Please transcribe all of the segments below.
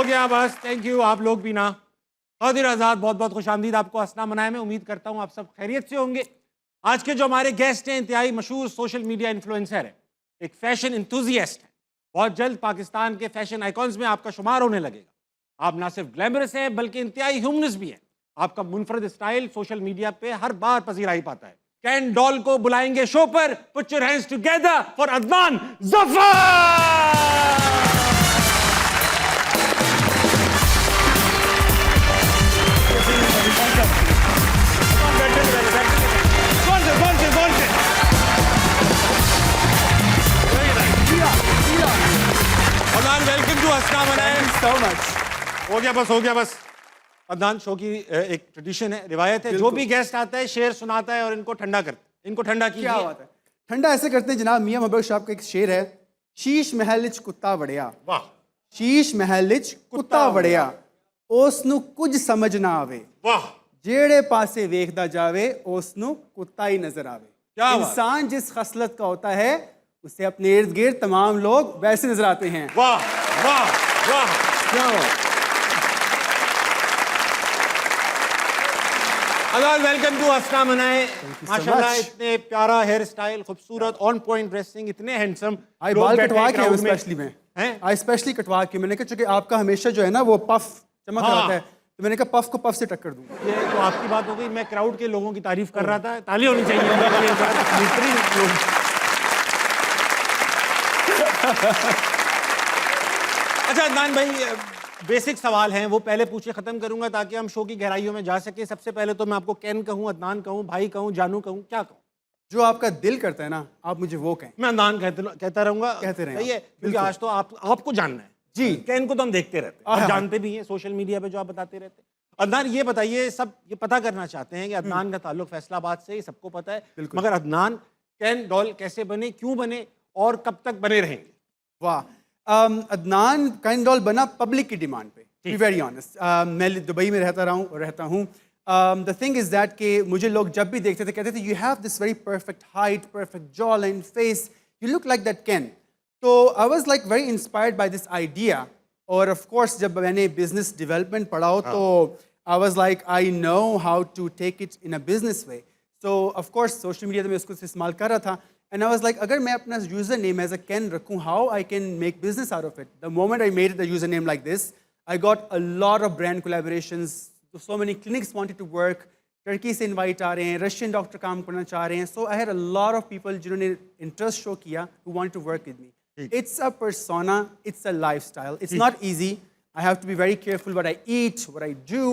हो गया बस, थैंक यू। आप लोग भी ना। कादिर आज़ाद, बहुत बहुत खुशामदीद आपको हंसना मनाए। मैं उम्मीद करता हूँ आप सब खैरियत से होंगे। आज के जो हमारे गेस्ट हैं इंतहाई मशहूर सोशल मीडिया इन्फ्लुएंसर है, एक फैशन इंथुजियस्ट है। बहुत जल्द पाकिस्तान के फैशन आइकॉन्स में आपका शुमार होने लगेगा। आप ना सिर्फ ग्लैमरस हैं बल्कि इंतहाई ह्यूमनस भी हैं। आपका मुनफरद स्टाइल सोशल मीडिया पे हर बार पजीराई पाता है। कैन डॉल को बुलाएंगे शो पर। Put your hands together for Adnan Zafar. Welcome to Hansna Manaye. So much. हो गया बस। अदनान, शो की एक ट्रेडिशन है, रिवायत है, जो भी गेस्ट आता है शेर सुनाता है और इनको ठंडा करता है। इनको ठंडा क्या बात है। ठंडा ऐसे करते हैं जनाब, मियां मोहब्बत शाह का एक शेर है, शीश महल च कुत्ता वड़िया। वाह। शीश महल च कुत्ता वड़िया, उस नू कुछ समझ ना आवे। वाह। जेड़े पासे वेखदा जावे उस नू कुत्ता ही नजर आवे। क्या बात। इंसान जिस खसलत का होता है उससे अपने इर्द गिर्द तमाम लोग वैसे नजर आते हैं। वाह वाह वाह, क्या बात। अदनान, वेलकम टू हंसना मनाए। माशाल्लाह, इतने प्यारा हेयर स्टाइल, खूबसूरत ऑन पॉइंट ड्रेसिंग, इतने हैंडसम। आई बाल कटवा के आए स्पेशली में हैं। आई स्पेशली कटवा के मैंने कहा चूंकि आपका हमेशा जो है ना वो पफ चमक रहा है, तो मैंने कहा पफ को पफ से टक्कर दूं। ये तो आपकी बात हो गई। मैं क्राउड के लोगों की तारीफ कर रहा था। ताली होनी चाहिए उनके लिए। अच्छा अदनान भाई, बेसिक सवाल हैं वो पहले पूछे ख़त्म करूंगा ताकि हम शो की गहराइयों में जा सके। सबसे पहले तो मैं आपको कैन कहूँ, अदनान कहूँ, भाई कहूँ, जानू कहूँ, क्या कहूँ? जो आपका दिल करता है ना आप मुझे वो कहें। मैं अदनान कहता रहूंगा। कहते रहे। सही है, क्योंकि आज तो आपको जानना है जी। कैन को तो हम देखते रहते हैं, आप जानते भी हैं सोशल मीडिया पे जो आप बताते रहते हैं। अदनान, ये बताइए, सब ये पता करना चाहते हैं कि अदनान का ताल्लुक फैसलाबाद से, ये सबको पता है, मगर अदनान कैन डॉल कैसे बने, क्यों बने और कब तक बने रहेंगे? वाह। अदनान कैन डॉल बना पब्लिक की डिमांड पे, बी वेरी ऑनेस्ट। मैं दुबई में रहता हूँ। द थिंग इज दैट कि मुझे लोग जब भी देखते थे कहते थे you have this very perfect height, perfect jawline, face, you look like that Khan. तो I was like very inspired by this idea. और ऑफ कोर्स जब मैंने बिजनेस डेवलपमेंट पढ़ा हो तो I was like I know how to take it in a business way. So of course social media में उसको इस्तेमाल कर रहा था। And I was like, अगर मैं अपना username as a Ken रखूँ, how I can make business out of it? The moment I made the username like this, I got a lot of brand collaborations. So many clinics wanted to work. Turkey से invite आ रहे हैं, Russian doctor काम करना चाह रहे हैं. So I had a lot of people जिन्होंने interest show किया who wanted to work with me. It's a persona, it's a lifestyle. It's not easy. I have to be very careful what I eat, what I do.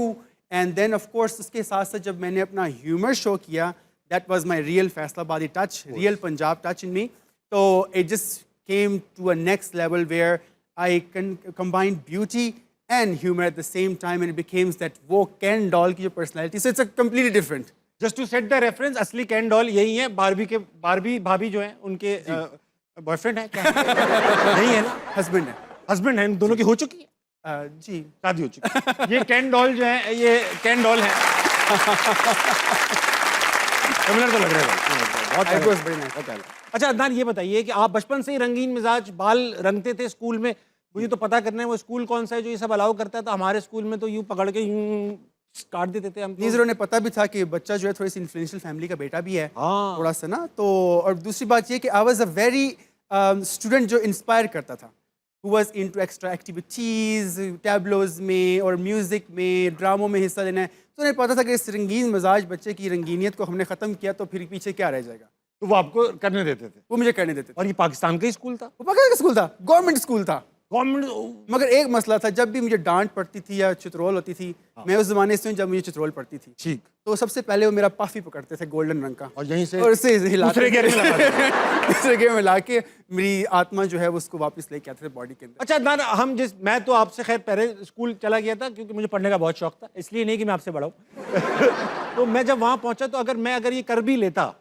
And then of course उसके साथ साथ जब मैंने अपना humor show किया, that was my real Faisalabadi touch, real Punjab touch in me. So it just came to a next level where I can combine beauty and humor at the same time, and it became that वो Ken doll की जो personality. So it's a completely different. Just to set the reference, असली Ken doll यही है। Barbie भाभी जो है उनके बॉयफ्रेंड है क्या? नहीं है ना? हस्बैंड है। दोनों की हो चुकी है? जी, शादी हो चुकी है। ये Ken doll जो है, ये Ken doll है। सिमिलर तो लग रहा है बहुत। अच्छा अदनान, ये बताइए कि आप बचपन से ही रंगीन मिजाज, बाल रंगते थे स्कूल में। मुझे तो पता करना है वो स्कूल कौन सा है जो ये सब अलाउ करता था। हमारे स्कूल में तो यूं पकड़ के यूं काट देते थे हम। नीजरों ने पता भी था कि बच्चा जो है थोड़ी सी इन्फ्लुएंशियल फैमिली का बेटा भी है, थोड़ा सा ना। तो और दूसरी बात ये कि I was a very student जो इंस्पायर करता था, who was into extra activities, tableaux में और म्यूज़िक में, ड्रामों में हिस्सा लेना है। तो उन्हें पता था कि इस रंगीन मिजाज बच्चे की रंगीनियत को हमने ख़त्म किया तो फिर पीछे क्या रह जाएगा। तो वो आपको करने देते थे? वो मुझे करने देते थे। और ये पाकिस्तान का ही स्कूल था? वो पाकिस्तान का स्कूल था, गवर्नमेंट स्कूल था। गवर्नमेंट। मगर एक मसला था, जब भी मुझे डांट पड़ती थी या चित्रोल होती थी, मैं उस ज़माने से हूँ जब मुझे चित्रोल पड़ती थी, ठीक, तो सबसे पहले वो मेरा पफ ही पकड़ते थे गोल्डन रंग का, और यहीं से और उससे दूसरे गेयर में ला के मेरी आत्मा जो है वो उसको वापस लेके आते थे बॉडी के अंदर। अच्छा अदनान, मैं तो आपसे खैर पहले स्कूल चला गया था क्योंकि मुझे पढ़ने का बहुत शौक था, इसलिए नहीं कि मैं आपसे बड़ा हूँ। तो मैं जब वहाँ पहुँचा तो अगर ये कर भी लेता,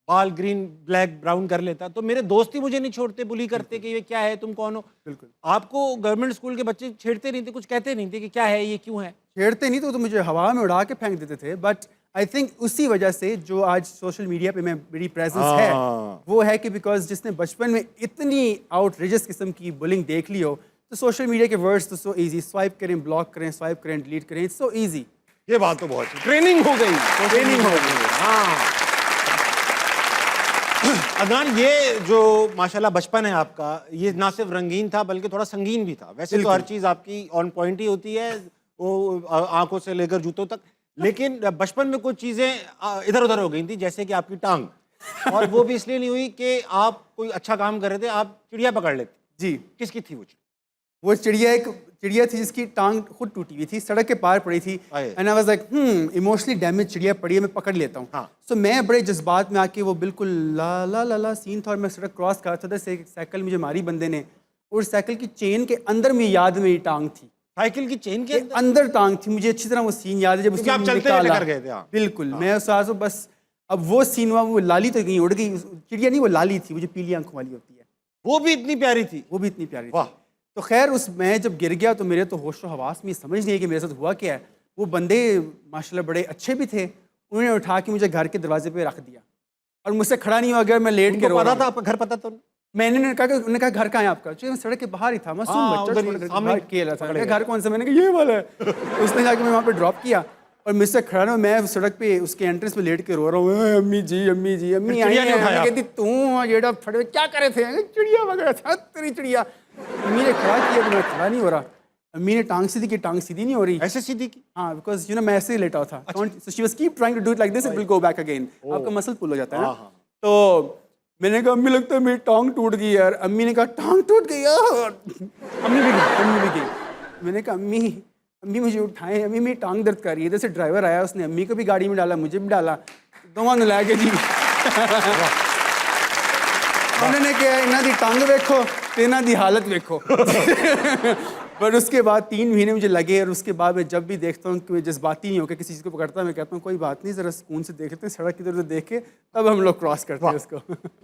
बाल ग्रीन ब्लैक ब्राउन कर लेता, तो मेरे दोस्त ही मुझे नहीं छोड़ते, बुली करते कि ये क्या है, तुम कौन हो। बिल्कुल। आपको गवर्नमेंट स्कूल के बच्चे छेड़ते नहीं थे, कुछ कहते नहीं थे कि क्या है ये, क्यों है? छेड़ते नहीं तो मुझे हवा में उड़ा के फेंक देते थे। बट आई थिंक उसी वजह से जो आज सोशल मीडिया पे मेरी प्रेजेंस है वो है कि बिकॉज जिसने बचपन में इतनी आउटरेजस किस्म की बुलिंग देख ली हो, तो तो सोशल मीडिया के वर्ड्स तो सो ईजी, स्वाइप करें, ब्लॉक करें, स्वाइप करें, डिलीट करें, इट्स सो ईजी। ये बात तो बहुत ट्रेनिंग हो गई, ट्रेनिंग हो गई। हाँ अदनान, ये जो माशाल्लाह बचपन है आपका, ये ना सिर्फ रंगीन था बल्कि थोड़ा संगीन भी था। वैसे तो हर चीज़ आपकी ऑन पॉइंट ही होती है, वो आंखों से लेकर जूतों तक, लेकिन बचपन में कुछ चीज़ें इधर उधर हो गई थी, जैसे कि आपकी टांग। और वो भी इसलिए नहीं हुई कि आप कोई अच्छा काम कर रहे थे, आप चिड़िया पकड़ लेते। जी, किसकी थी वो चिड़िया? वो चिड़िया एक चिड़िया थी जिसकी टांग खुद टूटी हुई थी, सड़क के पार पड़ी थी। And I was like emotionally damage चिड़िया पड़ी है, मैं पकड़ लेता हूँ। हाँ। सो मैं बड़े जज्बात में आके, वो बिल्कुल ला ला ला ला सीन था, और मैं सड़क क्रॉस कर रहा था, से साइकिल मुझे मारी बंदे ने, और साइकिल की चेन के अंदर में याद मेरी टांग थी, साइकिल की चेन के अंदर टांग थी। मुझे अच्छी तरह वो सीन याद है जब उसने आप चलते हुए टकरा गए थे। हाँ। बिल्कुल। मैं उस आज बस, अब वो सीन हुआ, वो लाली तो कहीं उड़ गई, चिड़िया नहीं, वो लाली थी, वो जो पीली आंखों वाली होती है, वो भी इतनी प्यारी थी। वो भी इतनी प्यारी वाह। थी। तो खैर उस मैं जब गिर गया तो मेरे तो होश हवास में समझ नहीं है कि मेरे साथ हुआ क्या है। वो बंदे माशाल्लाह बड़े अच्छे भी थे, उन्होंने उठा के मुझे घर के दरवाजे पे रख दिया और मुझसे खड़ा नहीं हुआ गया, मैं लेट के रो रहा पता था आपका घर, पता तो मैंने कहा कि उन्होंने कहा घर कहाँ है आपका? मैं सड़क के बाहर ही था, मासूम हाँ, बच्चा उधर ही छोड़ सामने खेल रहा था। मैंने कहा घर कौन सा? मैंने कहा ये वाला है। उसने जाके मैं वहाँ पे ड्रॉप किया और मुझसे खड़ा ना, मैं सड़क पे उसके एंट्रेंस पे लेट के रो रहा हूँ, अम्मी जी अम्मी जी। अम्मी आई है, कहती तू जेड़ा फटे क्या करे थे? चिड़िया वगैरह था तेरी चिड़िया। अम्मी ने खड़ा किया, मैं खड़ा नहीं हो रहा। अम्मी ने टांग सीधी की, टांग सीधी नहीं हो रही। ऐसे सीधी की? हाँ, बिकॉज यू नो मैं ऐसे ही लेटा था। So she was keep trying to do it like this, it will go back again. आपका मसल पुल हो जाता है ना। तो मैंने कहा अम्मी लगता है मेरी टांग टूट गई यार। अम्मी ने कहा टांग टूट गई यार। अम्मी भी गई। मैंने कहा अम्मी अम्मी मुझे उठाएं, अम्मी मेरी टांग दर्द कर रही है। इधर से ड्राइवर आया, उसने अम्मी को भी गाड़ी में डाला, मुझे भी डाला, दोनों ने लाके जी। उन्होंने कहा इन्हों की टांग वेखो तो इन्हों की हालत वेखो। पर उसके बाद 3 महीने मुझे लगे, और उसके बाद मैं जब भी देखता हूँ कि मैं जज्बाती नहीं होकर किसी चीज़ को पकड़ता, मैं कहता हूँ कोई बात नहीं, ज़रा सुकून से देख लेते हैं, सड़क इधर उधर देख के तब हम लोग क्रॉस करते हैं उसको।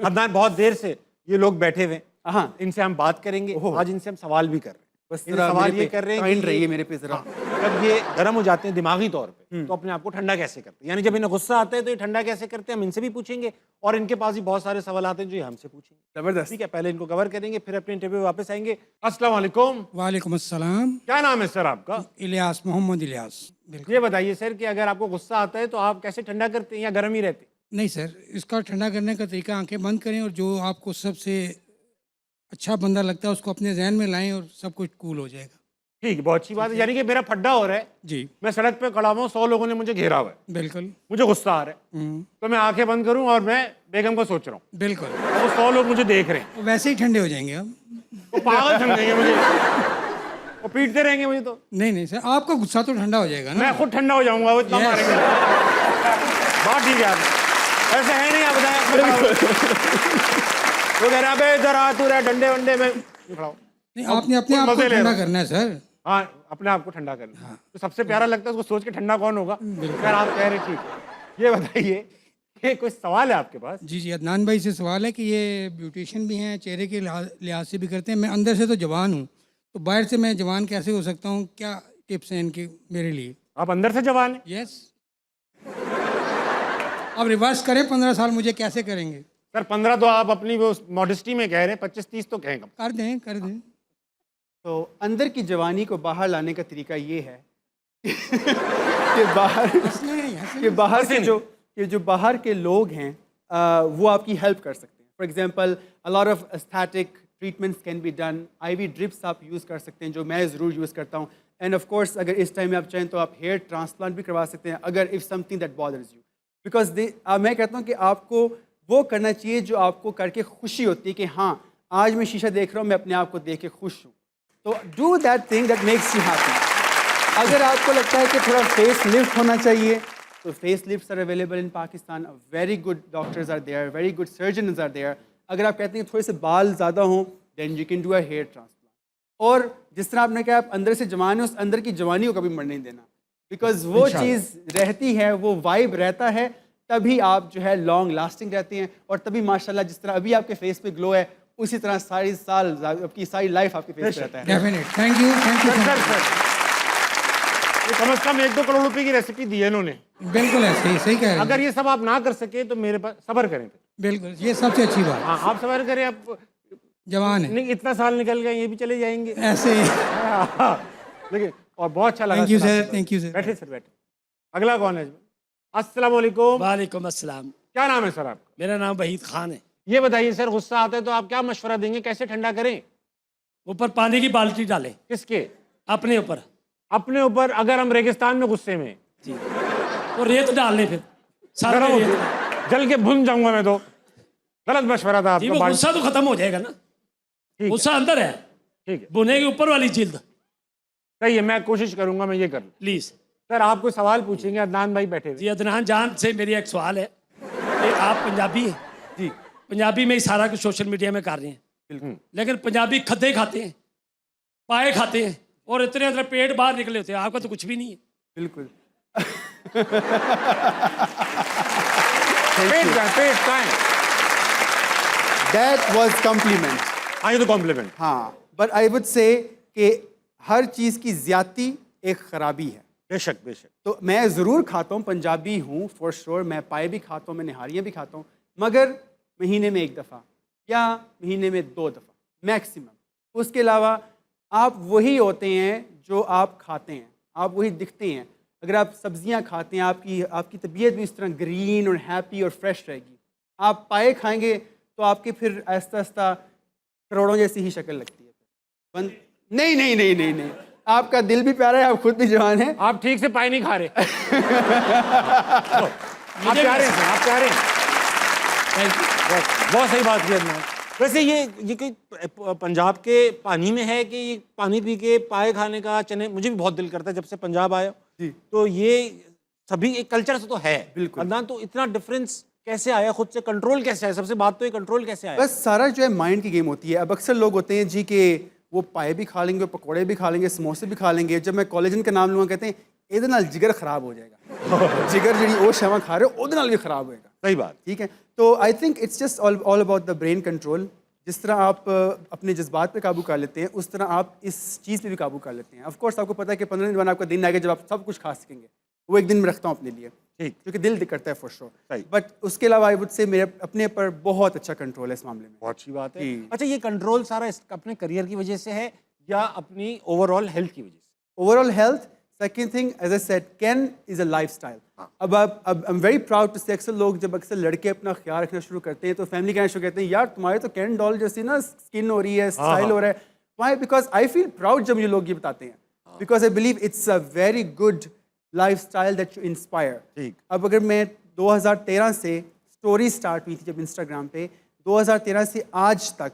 अदनान, बहुत देर से ये लोग बैठे हुए, हाँ, इनसे हम बात करेंगे। आज इनसे हम सवाल भी कर रहे हैं। बस इनसे सवाल ये कर रहे हैं काइंड कि रहिए मेरे पे जरा। जब ये गर्म हो जाते हैं दिमागी तौर पे, तो अपने आप को ठंडा कैसे करते हैं, यानी जब इन्हें गुस्सा आता है तो ये ठंडा कैसे करते हैं, हम इनसे भी पूछेंगे। और इनके पास भी बहुत सारे सवाल आते हैं जो ये हमसे पूछेंगे। जबरदस्त। ठीक है, पहले इनको कवर करेंगे, फिर अपने इंटरव्यू वापस आएंगे। अस्सलाम वालेकुम। वालेकुम अस्सलाम। क्या नाम है सर आपका? इलियास, मोहम्मद इलियास। बिल्कुल। ये बताइए सर कि अगर आपको गुस्सा आता है तो आप कैसे ठंडा करते हैं या गर्म ही रहते हैं? नहीं सर, इसका ठंडा करने का तरीका आंखें बंद करें और जो आपको सबसे अच्छा बंदा लगता है उसको अपने जहन में लाएं और सब कुछ कूल हो जाएगा। ठीक है, बहुत अच्छी बात है। यानी कि मेरा फड्डा हो रहा है, जी मैं सड़क पे खड़ा हुआ हूँ, 100 लोगों ने मुझे घेरा हुआ है, बिल्कुल। मुझे गुस्सा आ रहा है, तो मैं आंखें बंद करूं और मैं बेगम को सोच रहा हूँ, बिल्कुल। वो 100 लोग मुझे देख रहे हैं, तो वैसे ही ठंडे हो जाएंगे हम। वो पागल समझेंगे मुझे, वो पीटते रहेंगे मुझे। तो नहीं नहीं सर, आपका गुस्सा तो ठंडा हो जाएगा ना। मैं खुद ठंडा हो जाऊंगा, वो इतना Yes. मारेंगे। बात ठीक है आप ऐसे है नहीं, आप बताएं। वो कह रहा है इधर आ, तू रहा डंडे वंडे में खड़ा हो। नहीं, आपने अपने आप को ठंडा करना है सर। हाँ, अपने आप को ठंडा करना। तो सबसे प्यारा लगता है उसको सोच के ठंडा कौन होगा। खैर आप कह रहे ठीक। ये बताइए कि कोई सवाल है आपके पास? जी जी, अदनान भाई से सवाल है कि ये ब्यूटिशियन भी हैं, चेहरे के लिहाज से भी करते हैं। मैं अंदर से तो जवान हूँ, तो बाहर से मैं जवान कैसे हो सकता हूँ? क्या टिप्स हैं इनके मेरे लिए? आप अंदर से जवान हैं? यस। अब रिवर्स करें, 15 साल मुझे कैसे करेंगे? सर 15 तो आप अपनी वो मॉडेस्टी में कह रहे हैं, 25-30 तो कहें कम। कर दें, कर दें। तो अंदर की जवानी को बाहर लाने का तरीका ये है कि बाहर के जो बाहर के लोग हैं वो आपकी हेल्प कर सकते हैं। For example a lot of aesthetic treatments can be done. IV drips आप यूज़ कर सकते हैं, जो मैं ज़रूर यूज़ करता हूँ। एंड ऑफ कोर्स अगर इस टाइम में आप चाहें तो आप हेयर ट्रांसप्लांट भी करवा सकते हैं, अगर if something that bothers you. Because मैं कहता हूँ कि आपको वो करना चाहिए जो आपको करके खुशी होती है कि हाँ आज मैं शीशा देख रहा हूँ, मैं अपने आप को देख के खुश हूँ। तो do that thing that makes you happy. अगर आपको लगता है कि थोड़ा फेस लिफ्ट होना चाहिए, तो face lifts are available in Pakistan. Very good doctors are there, very good surgeons are there. अगर आप कहते हैं थोड़े से बाल ज़्यादा हों, then you can do a hair transplant. और जिस तरह आपने कहा आप अंदर से जवान है, उस अंदर की जवानी को कभी मरने नहीं देना, बिकॉज वो चीज़ रहती है, वो वाइब रहता है, तभी आप जो है लॉन्ग लास्टिंग रहते हैं। और तभी माशाल्लाह जिस तरह अभी आपके फेस पे ग्लो है, उसी तरह सारी साल आपकी सारी लाइफ आपके फेस पे रहता है। Definite, thank you, thank you. Sir ये कम से कम 1-2 करोड़ रुपए की रेसिपी दी है इन्होंने। बिल्कुल है, सही सही कह रहे हैं। अगर ये सब आप ना कर सके तो मेरे पास सब्र करें। बिल्कुल, ये सबसे अच्छी बात। हाँ, आप सब्र करें। आप जवान है नहीं, इतना साल निकल गए, ये भी चले जाएंगे। ऐसे ही। देखिए, और बहुत अच्छा लगा। थैंक यू सर, सर, आपसे थैंक यू सर। बैठे सर, बैठे। अगला कौन है? अस्सलाम वालेकुम। वालेकुम अस्सलाम। क्या नाम है सर आपका? मेरा नाम वहीद खान है। ये बताइए सर, गुस्सा आता है तो आप क्या मशवरा देंगे, कैसे ठंडा करें? ऊपर पानी की बाल्टी डालें किसके? अपने ऊपर अपने ऊपर? अगर हम रेगिस्तान में गुस्से में? जी, तो रेत डाल लें फिर सर गरम पे होती रेत। है, जल के भुन जाऊंगा मैं तो। गलत मशवरा था जी, आपका। वो बाल- गुस्सा तो खत्म हो जाएगा ना। ठीक है, गुस्सा अंदर है, ठीक है, बुने के ऊपर वाली जिल्द। सही है, मैं कोशिश करूंगा, मैं ये कर लूं। प्लीज सर, आप कोई सवाल पूछेंगे? अदनान भाई बैठे हुए। जी, अदनान जान से मेरी एक सवाल है कि आप पंजाबी हैं, जी पंजाबी में ही सारा कुछ सोशल मीडिया में कर रहे हैं, बिल्कुल। लेकिन पंजाबी खद्दे खाते हैं, पाए खाते हैं और इतने अंदर पेट बाहर निकले होते हैं। आपका तो कुछ भी नहीं है। बिल्कुल। पेट का है। That was compliment. हाँ, ये तो कॉम्प्लीमेंट। हाँ, but I would say कि हर चीज़ की ज़्यादती एक खराबी है। बेशक, बेशक। तो मैं ज़रूर खाता हूँ, पंजाबी हूँ फॉर श्योर, मैं पाए भी खाता हूँ, मैं निहारियाँ भी खाता हूँ, मगर महीने में 1 दफ़ा या महीने में 2 दफ़ा मैक्सिमम। उसके अलावा आप वही होते हैं जो आप खाते हैं, आप वही दिखते हैं। अगर आप सब्जियां खाते हैं, आपकी तबीयत भी इस तरह ग्रीन और हैप्पी और फ्रेश रहेगी। आप पाए खाएंगे तो आपके फिर आहिस्ता आहिस्ता करोड़ों जैसी ही शक्ल लगती है। नहीं नहीं नहीं नहीं नहीं, आपका दिल भी प्यारा है, आप खुद भी जवान हैं। आप ठीक से पाए नहीं खा रहे। आप प्यारे हैं सर, आप प्यारे हैं। Thank you. बहुत सही बात की अदनान। वैसे ये कोई पंजाब के पानी में है कि ये पानी पी के पाए खाने का, चने? मुझे भी बहुत दिल करता है जब से पंजाब आया जी। तो ये सभी एक कल्चर से तो है। बिल्कुल। अदनान, तो इतना डिफरेंस कैसे आया, खुद से कंट्रोल कैसे आया? सबसे बात तो ये कंट्रोल कैसे आया? बस सारा जो है माइंड की गेम होती है। अब अक्सर लोग होते हैं जी कि वो पाए भी खा लेंगे, पकोड़े भी खा लेंगे, समोसे भी खा लेंगे। जब मैं कोलेजन का नाम लूँगा कहते हैं ਇਹਦੇ ਨਾਲ जिगर ख़राब हो जाएगा। जिगर जी वो शवा खा रहे हो ਉਹਦੇ ਨਾਲ भी ख़राब होएगा। सही बात। ठीक है, तो I think it's just all about the brain control. जिस तरह आप अपने जज्बात पे काबू कर लेते हैं, उस तरह आप इस चीज़ पे भी काबू कर लेते हैं। ऑफ कोर्स आपको पता है कि 15 दिन बाद आपका दिन आएगा जब आप सब कुछ खा सकेंगे। वो एक दिन में रखता हूँ अपने लिए, ठीक। क्योंकि दिल करता है फॉर श्योर। सही। बट उसके अलावा आई वुड से मेरे अपने पर बहुत अच्छा कंट्रोल है इस मामले में। बहुत अच्छी बात है। जी। अच्छा, ये कंट्रोल सारा अपने करियर की वजह से है या अपनी ओवरऑल हेल्थ की वजह से? Overall health. Second thing, as I said, Khan is a lifestyle. अब I am very proud to say, अक्सर लोग जब अक्सर लड़के अपना ख्याल रखना शुरू करते हैं तो फैमिली कहना शुरू करते हैं, यार तुम्हारे तो कैन डॉल जैसी ना स्किन हो रही है, स्टाइल हो रहा है। Why? Because I feel proud जब ये लोग ये बताते हैं, because I believe it's a very good life style that you inspire. ठीक। अब अगर मैं 2013 से स्टोरी स्टार्ट हुई थी जब इंस्टाग्राम पे, 2013 से आज तक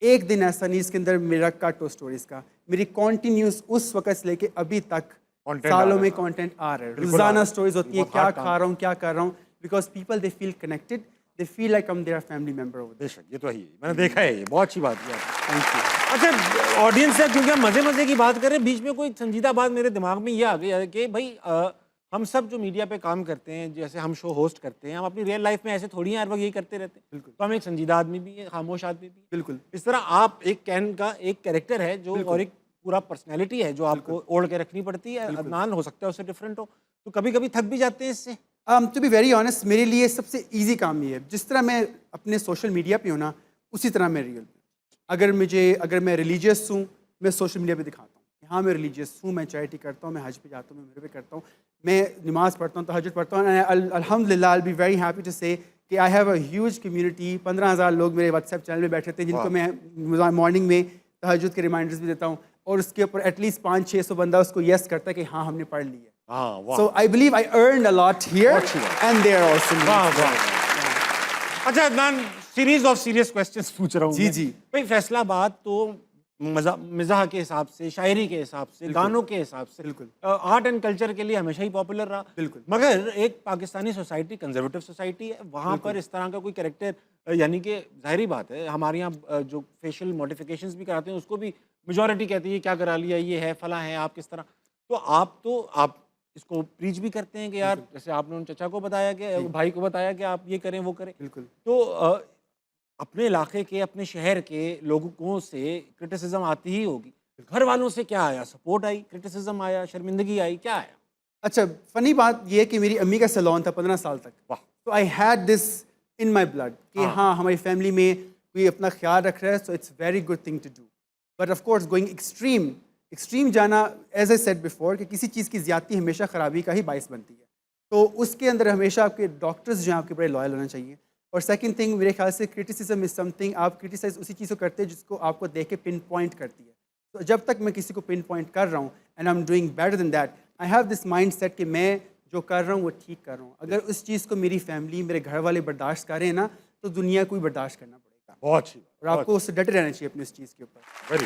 एक दिन ऐसा नहीं इसके अंदर मेरा कट हो स्टोरीज का। मेरी कॉन्टीन्यूस उस वक्त से लेके अभी तक Content सालों आ में रहा है। कंटेंट आ रहा है। बिल्कुल आ रोजाना रहा है। स्टोरीज होती है, बहुत क्या hard खा काम। रहा हूँ, क्या कर रहा हूँ, because people they feel connected, they feel like I'm their family member over there. बेशक, ये तो है ही, मैंने देखा है, ये बहुत अच्छी बात की आपने। Thank you. अच्छा, ऑडियंस से क्योंकि हम मजे मजे की बात कर रहे हैं, बीच में कोई संजीदा बात मेरे दिमाग में ये आ गई है कि भाई हम सब जो मीडिया पे काम करते हैं, जैसे हम शो होस्ट करते हैं, हम अपनी रियल लाइफ में ऐसे थोड़ी हैं हर वक्त यही करते रहते हैं। बिल्कुल। तो हम एक संजीदा आदमी भी है, खामोश आदमी भी है। बिल्कुल। इस तरह आप एक कैन का एक कैरेक्टर है जो, और एक पूरा पर्सनैलिटी है जो आपको ओढ़ के रखनी पड़ती है। अदनान हो सकता है उससे डिफरेंट हो, तो कभी कभी थक भी जाते हैं इससे। टू बी वेरी ऑनेस्ट, मेरे लिए सबसे इजी काम ये है, जिस तरह मैं अपने सोशल मीडिया पे हूँ ना, उसी तरह मैं रियल पे। अगर मैं रिलीजियस हूँ, मैं सोशल मीडिया पे दिखाता हूँ कि हाँ मैं रिलीजियस हूँ, मैं चैरिटी करता हूँ, मैं हज पे जाता हूँ, मैं उम्रे पे करता हूँ, मैं नमाज पढ़ता हूँ, तहज्जुद पढ़ता हूँ। अल्हम्दुलिल्लाह, I will be very happy to say कि I have a huge community. 15,000 लोग मेरे व्हाट्सएप चैनल में बैठे थे, जिनको मैं मॉर्निंग में तहज्जुद के रिमाइंडर्स भी देता हूँ, और उसके ऊपर एटलीस्ट 500-600 बंदा उसको यस करता है कि हाँ हमने पढ़ ली है। हाँ, वाह। So I believe I earned a lot here अच्छी बात। and there also. वाह, वाह। अच्छा Adnan, series of serious questions पूछ रहा हूँ जी, मैं। जी। भाई फैसलाबाद तो मिजाह के हिसाब से, शायरी के हिसाब से, गानों के हिसाब से, बिल्कुल। आर्ट एंड कल्चर के लिए हमेशा ही पॉपुलर रहा। बिल्कुल। मगर एक पाकिस्तानी सोसाइटी कंजर्वेटिव सोसाइटी है, वहाँ पर इस तरह का कोई कैरेक्टर, यानी कि जाहिर बात है हमारे यहाँ जो फेशियल मॉडिफिकेशंस भी कराते हैं उसको भी मेजॉरिटी कहती है क्या करा लिया, ये है फला है, आप किस तरह। तो आप इसको प्रीच भी करते हैं कि यार, जैसे आपने उन चचा को बताया कि भाई को बताया कि आप ये करें वो करें। बिल्कुल। तो अपने इलाके के, अपने शहर के लोगों से क्रिटिसिज्म आती ही होगी। घर वालों से क्या आया? सपोर्ट आई, क्रिटिसिज्म आया, शर्मिंदगी आई, क्या आया? अच्छा, फनी बात ये है कि मेरी अम्मी का सैलून था 15 साल तक। वाह। तो I had this in my blood कि हाँ हमारी फैमिली में कोई अपना ख्याल रख रहा है, so it's very good thing to do. But of course going extreme जाना, एज आई सेड बिफोर, कि किसी चीज़ की ज़्यादती हमेशा ख़राबी का ही बायस बनती है. तो उसके अंदर हमेशा आपके डॉक्टर्स जो हैं आपके बड़े लॉयल होना चाहिए. और सेकंड थिंग, मेरे ख्याल से क्रिटिसिज्म इज़ समथिंग, आप क्रिटिसाइज उसी चीज़ को करते हैं जिसको आपको देख के पिन पॉइंट करती है. तो जब तक मैं किसी को पिन पॉइंट कर रहा हूँ and I am doing better than that, I have this mind set कि मैं जो कर रहा हूँ वो ठीक कर रहा हूँ. अगर उस चीज़ को मेरी फैमिली, मेरे घर वाले बर्दाश्त करें ना, तो दुनिया को भी बर्दाश्त करना पड़ेगा. बहुत अच्छी और आपको उससे डटे रहना चाहिए अपनी इस चीज़ के ऊपर. वेरी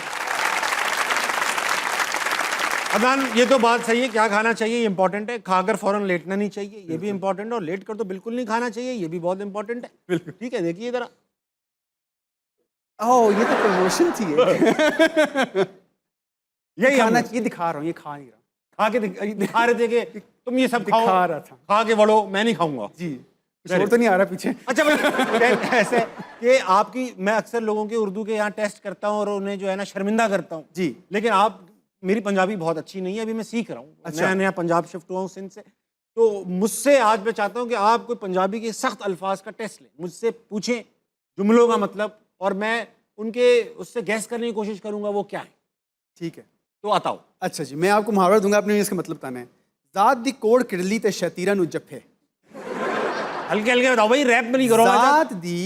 अदनान, ये तो बात सही है, क्या खाना चाहिए ये इंपॉर्टेंट है. खाकर फौरन लेटना नहीं चाहिए, ये भी इंपॉर्टेंट है. और लेट कर तो बिल्कुल नहीं खाना चाहिए, ये भी बहुत इंपॉर्टेंट है. बिल्कुल ठीक है. देखिए जरा, ओह, ये तो प्रमोशन थी. यही खाना हम ये दिखा रहा हूँ, ये खा नहीं रहा. खा के दिखा रहे थे कि तुम ये सब खाओ. दिखा रहा था. खा के बढ़ो, मैं नहीं खाऊंगा. जी, शोर तो नहीं आ रहा पीछे. अच्छा भाई, ऐसे कि आपकी, मैं अक्सर लोगों के उर्दू के यहाँ टेस्ट करता हूँ और उन्हें जो है ना शर्मिंदा करता हूँ जी. लेकिन आप, मेरी पंजाबी बहुत अच्छी नहीं है, अभी मैं सीख रहा हूँ. अच्छा. नया नया पंजाब शिफ्ट हुआ हूँ सिंध से. तो मुझसे आज मैं चाहता हूँ कि आप कोई पंजाबी के सख्त अल्फाज का टेस्ट लें, मुझसे पूछें जुमलों का मतलब, और मैं उनके उससे गैस करने की कोशिश करूँगा वो क्या है. ठीक है. तो आता हूँ. अच्छा जी, मैं आपको मुहावरा दूंगा, आपने इसका मतलब बताना है. ज़ात दी कोड़ किरली ते शतीरा नु जफे. हल्के हल्के बताओ भाई, रैप में नहीं करो. ज़ात दी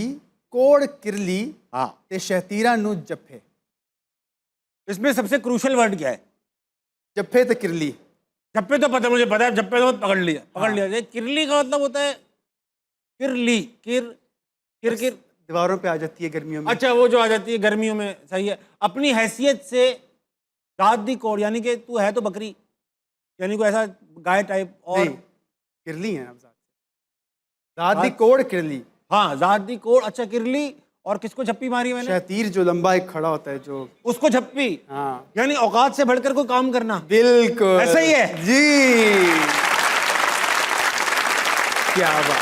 कोड़ किरली हाँ, ते शतीरा नु जफे. इसमें सबसे क्रूशल वर्ड क्या है? जफे ते किरली. जप्पे तो पता, मुझे पता है, जप्पे तो पकड़ लिया. ये किरली का मतलब होता है किरली, किर किर. दीवारों पे आ जाती है गर्मियों में. अच्छा, वो जो आ जाती है गर्मियों में. सही है. अपनी हैसियत से रात दी कोड़, यानी कि तू है तो बकरी, यानी कोई ऐसा गाय टाइप. और नहीं, किरली है आप. ज़ात दी कोड़ किरली. हाँ, जात दी कोड़. अच्छा, किरली. और किसको झप्पी मारी मैंने? शतीर जो लंबा एक खड़ा होता है, जो उसको झप्पी. हाँ, यानी औकात से बढ़कर कोई काम करना. बिल्कुल ऐसा ही है जी. क्या बात.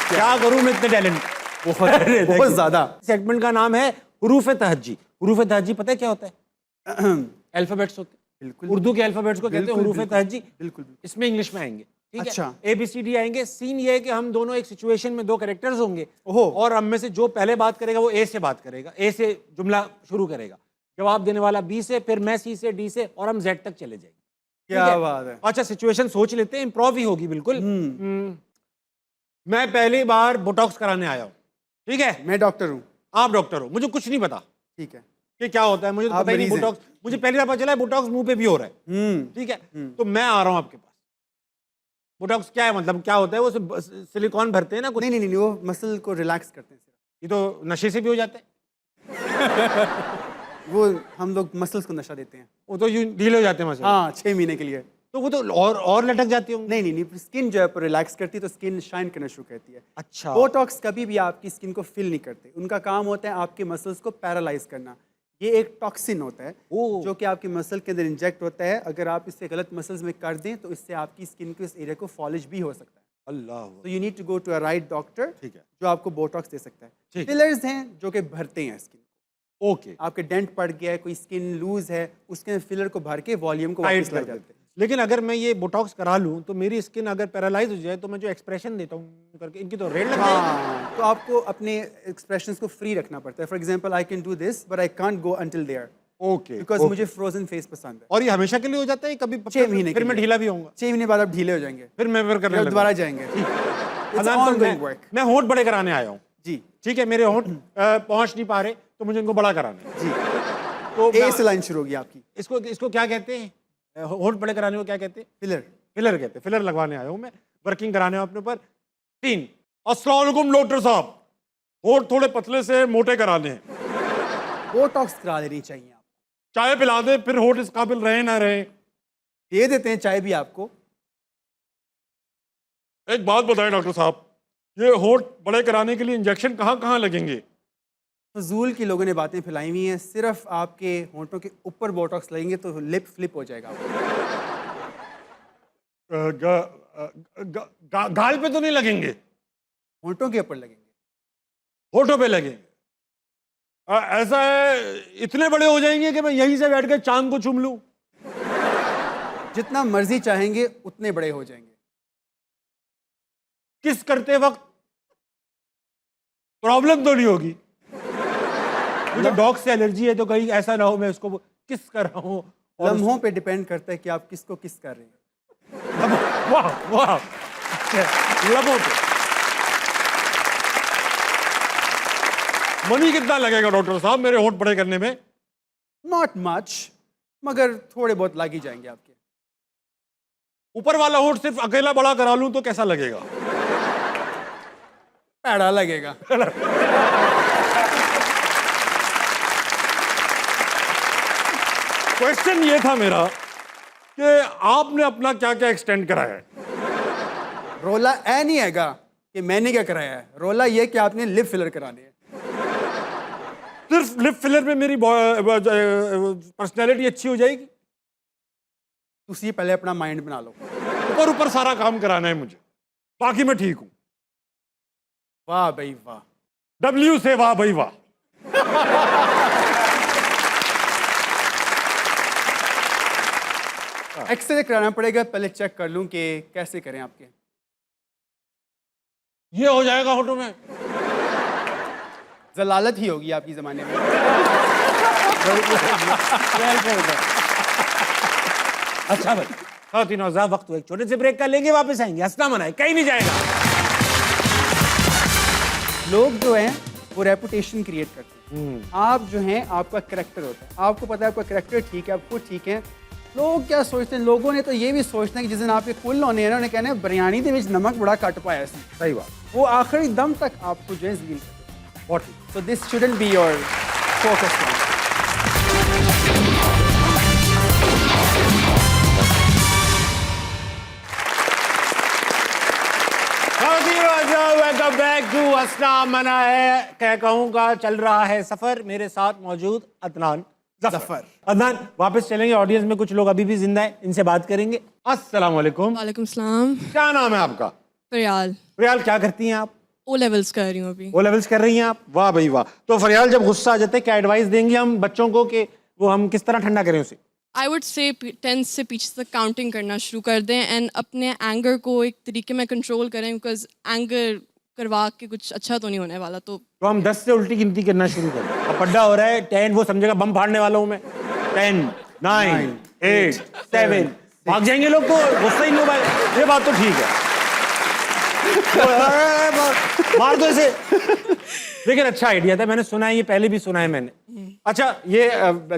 क्या करूं मैं इतने टैलेंट. बहुत ज्यादा. सेगमेंट का नाम है हुरूफ तहज्जी. हुरूफ तहज्जी पता है क्या होता है? अल्फाबेट्स होते हैं. बिल्कुल. उर्दू के अल्फाबेट्स को कहते हैं बिल्कुल, हुरूफ बिल्कुल. तहज्जी. बिल्कुल. इसमें इंग्लिश में आएंगे. ठीक है. अच्छा. ABCD आएंगे. सीन ये है कि हम दोनों एक सिचुएशन में दो कैरेक्टर्स होंगे. ओहो. और हम में से जो पहले बात करेगा वो A से बात करेगा, A से जुमला शुरू करेगा. जवाब देने वाला B से, फिर मैं C से, D से, और हम Z तक चले जाएंगे. ठीक क्या बात है. अच्छा, सिचुएशन सोच लेते हैं, इम्प्रोव ही होगी बिल्कुल. मैं पहली बार बोटॉक्स कराने आया हूँ. ठीक है. मैं डॉक्टर हूँ. आप डॉक्टर हो, मुझे कुछ नहीं पता ठीक है. कि क्या होता है, मुझे तो आप पता ही नहीं. मरीज हैं. बोटॉक्स मुझे पहली बार पता चला है बोटॉक्स मुंह पे भी हो रहा है. ठीक है. तो मैं आ रहा हूँ आपके पास. बोटॉक्स क्या है, मतलब क्या होता है? वो सिलिकॉन भरते हैं ना कुछ. नहीं, वो मसल को रिलैक्स करते हैं सिर्फ. ये तो नशे से भी हो जाता है. वो हम लोग मसल्स को नशा देते हैं. वो तो यूं ढीले हो जाते हैं मसल. हाँ, 6 महीने के लिए. तो वो तो और लटक जाती होंगी. नहीं, स्किन जो है पर रिलैक्स करती है, तो स्किन शाइन करना शुरू करती है. अच्छा. बोटॉक्स कभी भी आपकी स्किन को फिल नहीं करते. उनका काम होता है आपके मसल्स को पैरालाइज करना. ये एक टॉक्सिन होता है ओह. जो कि आपके मसल के अंदर इंजेक्ट होता है. अगर आप इसे गलत मसल्स में कर दें तो इससे आपकी स्किन के इस एरिया को फॉलिश भी हो सकता है. अल्लाह. तो you need to go to a right doctor ठीक है. जो आपको बोटॉक्स दे सकता है. ठीक है. फिलर्स हैं जो कि भरते हैं स्किन. ओके. आपके डेंट पड़ गया है, कोई स्किन लूज है, उसके फिलर को भर के वॉल्यूम को टाइट वापस ला कर जाते देते. हैं. लेकिन अगर मैं ये बोटॉक्स करा लूं तो मेरी स्किन अगर पैरालाइज हो जाए तो मैं जो एक्सप्रेशन देता हूँ करके, इनकी तो रेड लग जाएगी. हाँ, तो आपको अपने एक्सप्रेशंस को फ्री रखना पड़ता है. For example, I can do this but I can't go until there okay. Because मुझे फ्रोजन फेस पसंद है. और ये हमेशा के लिए हो जाता है कभी? 6 महीने फिर के मैं लिए. ढीला भी होऊंगा. 6 महीने बाद आप ढीले हो जाएंगे. फिर मैं करने फिर लगूंगा. दोबारा जाएंगे. It's अदनान, तो ongoing work. मैं होंठ बड़े कराने आया हूँ. जी ठीक है. मेरे होंठ पहुंच नहीं पा रहे तो मुझे इनको बड़ा कराना है. जी. तो ए से लाइन शुरू होगी आपकी. इसको क्या कहते हैं? होंठ बड़े कराने को क्या कहते हैं? फिलर. फिलर कहते हैं. फिलर लगवाने आया हूँ मैं, वर्किंग कराने अपने ऊपर. 3. अस्सलाम वालेकुम डॉक्टर साहब, होंठ थोड़े पतले से मोटे कराने हैं. बोटॉक्स करा लेनी चाहिए. आप चाय पिला दे, फिर होंठ इस काबिल रहे ना रहे. दे देते हैं चाय भी आपको. एक बात बताएं डॉक्टर साहब, ये होंठ बड़े कराने के लिए इंजेक्शन कहाँ कहाँ लगेंगे? फजूल की लोगों ने बातें फैलाई हुई हैं. सिर्फ आपके होंठों के ऊपर बोटॉक्स लगेंगे तो लिप फ्लिप हो जाएगा. गाल पे तो नहीं लगेंगे? होंठों के ऊपर लगेंगे. होठों पे लगेंगे. ऐसा है, इतने बड़े हो जाएंगे कि मैं यहीं से बैठ के चांद को चूम लूं? जितना मर्जी चाहेंगे उतने बड़े हो जाएंगे. किस करते वक्त प्रॉब्लम तो नहीं होगी? मुझे डॉग से एलर्जी है, तो कहीं ऐसा ना हो मैं उसको किस कर रहा हूँ और लम्हों पे डिपेंड करता है कि आप किसको किस कर रहे हैं। वाह वाह, लबों पे। मनी कितना लगेगा डॉक्टर साहब मेरे होंठ बड़े करने में? नॉट मच, मगर थोड़े बहुत लग ही जाएंगे आपके। ऊपर वाला होंठ सिर्फ अकेला बड़ा करा लूं तो कैसा लगेगा? पैड़ा लगेगा। क्वेश्चन ये था मेरा कि आपने अपना क्या क्या एक्सटेंड कराया है? रोला ऐ नहीं हैगा कि मैंने क्या कराया है, रोला ये कि आपने लिप फिलर कराने हैं। सिर्फ लिप फिलर में मेरी पर्सनैलिटी अच्छी हो जाएगी? तुसी पहले अपना माइंड बना लो। ऊपर ऊपर सारा काम कराना है मुझे, बाकी मैं ठीक हूं। वाह भाई वाह। डब्ल्यू से वाह भाई वाह। एक्सरे कराना पड़ेगा, पहले चेक कर लूं कि कैसे करें आपके। ये हो जाएगा फोटो में? जलालत ही होगी आपकी जमाने में। अच्छा भाई, खातिन औज़ार, वक्त हुआ एक छोटे से ब्रेक का, लेंगे वापस आएंगे। हंसना मना है, कहीं नहीं जाएगा। लोग जो हैं वो रेपुटेशन क्रिएट करते हैं। आप जो हैं आपका करेक्टर होता है, आपको पता है आपका करेक्टर ठीक है, आप खुद ठीक हैं। लोग क्या सोचते हैं, लोगों ने तो ये भी सोचना है कि जिस दिन आपके कुल होने हैं ना, उन्हें कहना है बिरयानी के विच नमक बड़ा घट पाया सी। सही बात। वो आखिरी दम तक आपको जो है ज़लील करते बहुत हैं। So this shouldn't be your focus. Welcome back to Hansna Mana है, क्या कहूँगा, चल रहा है सफर। मेरे साथ मौजूद अदनान जफर। अदनान, वापस चलेंगे, ऑडियंस में कुछ लोग अभी भी जिंदा है, इनसे बात करेंगे। अस्सलाम वालेकुम। वालेकुम सलाम। क्या नाम है आपका? फरियाल। फरियाल, क्या करती हैं आप? ओ लेवल्स कर रही हूँ अभी। ओ लेवल्स कर रही हैं आप? वाह भाई वाह। तो फरियाल, जब गुस्सा आ जाता है क्या एडवाइस देंगे हम बच्चों को कि वो हम किस तरह ठंडा करें उसे? आई वुड से 10 से पीछे तक काउंटिंग करना शुरू कर दें एंड अपने एंगर को एक तरीके में कंट्रोल करें, बिकॉज एंगर करवा के कुछ अच्छा तो नहीं होने वाला। तो हम 10 से उल्टी गिनती करना शुरू करें। अब पड्डा हो रहा है 10, वो समझेगा बम फाड़ने वाला हूँ मैं। 10, 9, 8, 7, भाग जाएंगे लोग, तो गुस्सा ही नहीं होगा। ये बात तो ठीक है। मार दो इसे। लेकिन अच्छा आइडिया था, मैंने सुना है, ये पहले भी सुना है मैंने। अच्छा, ये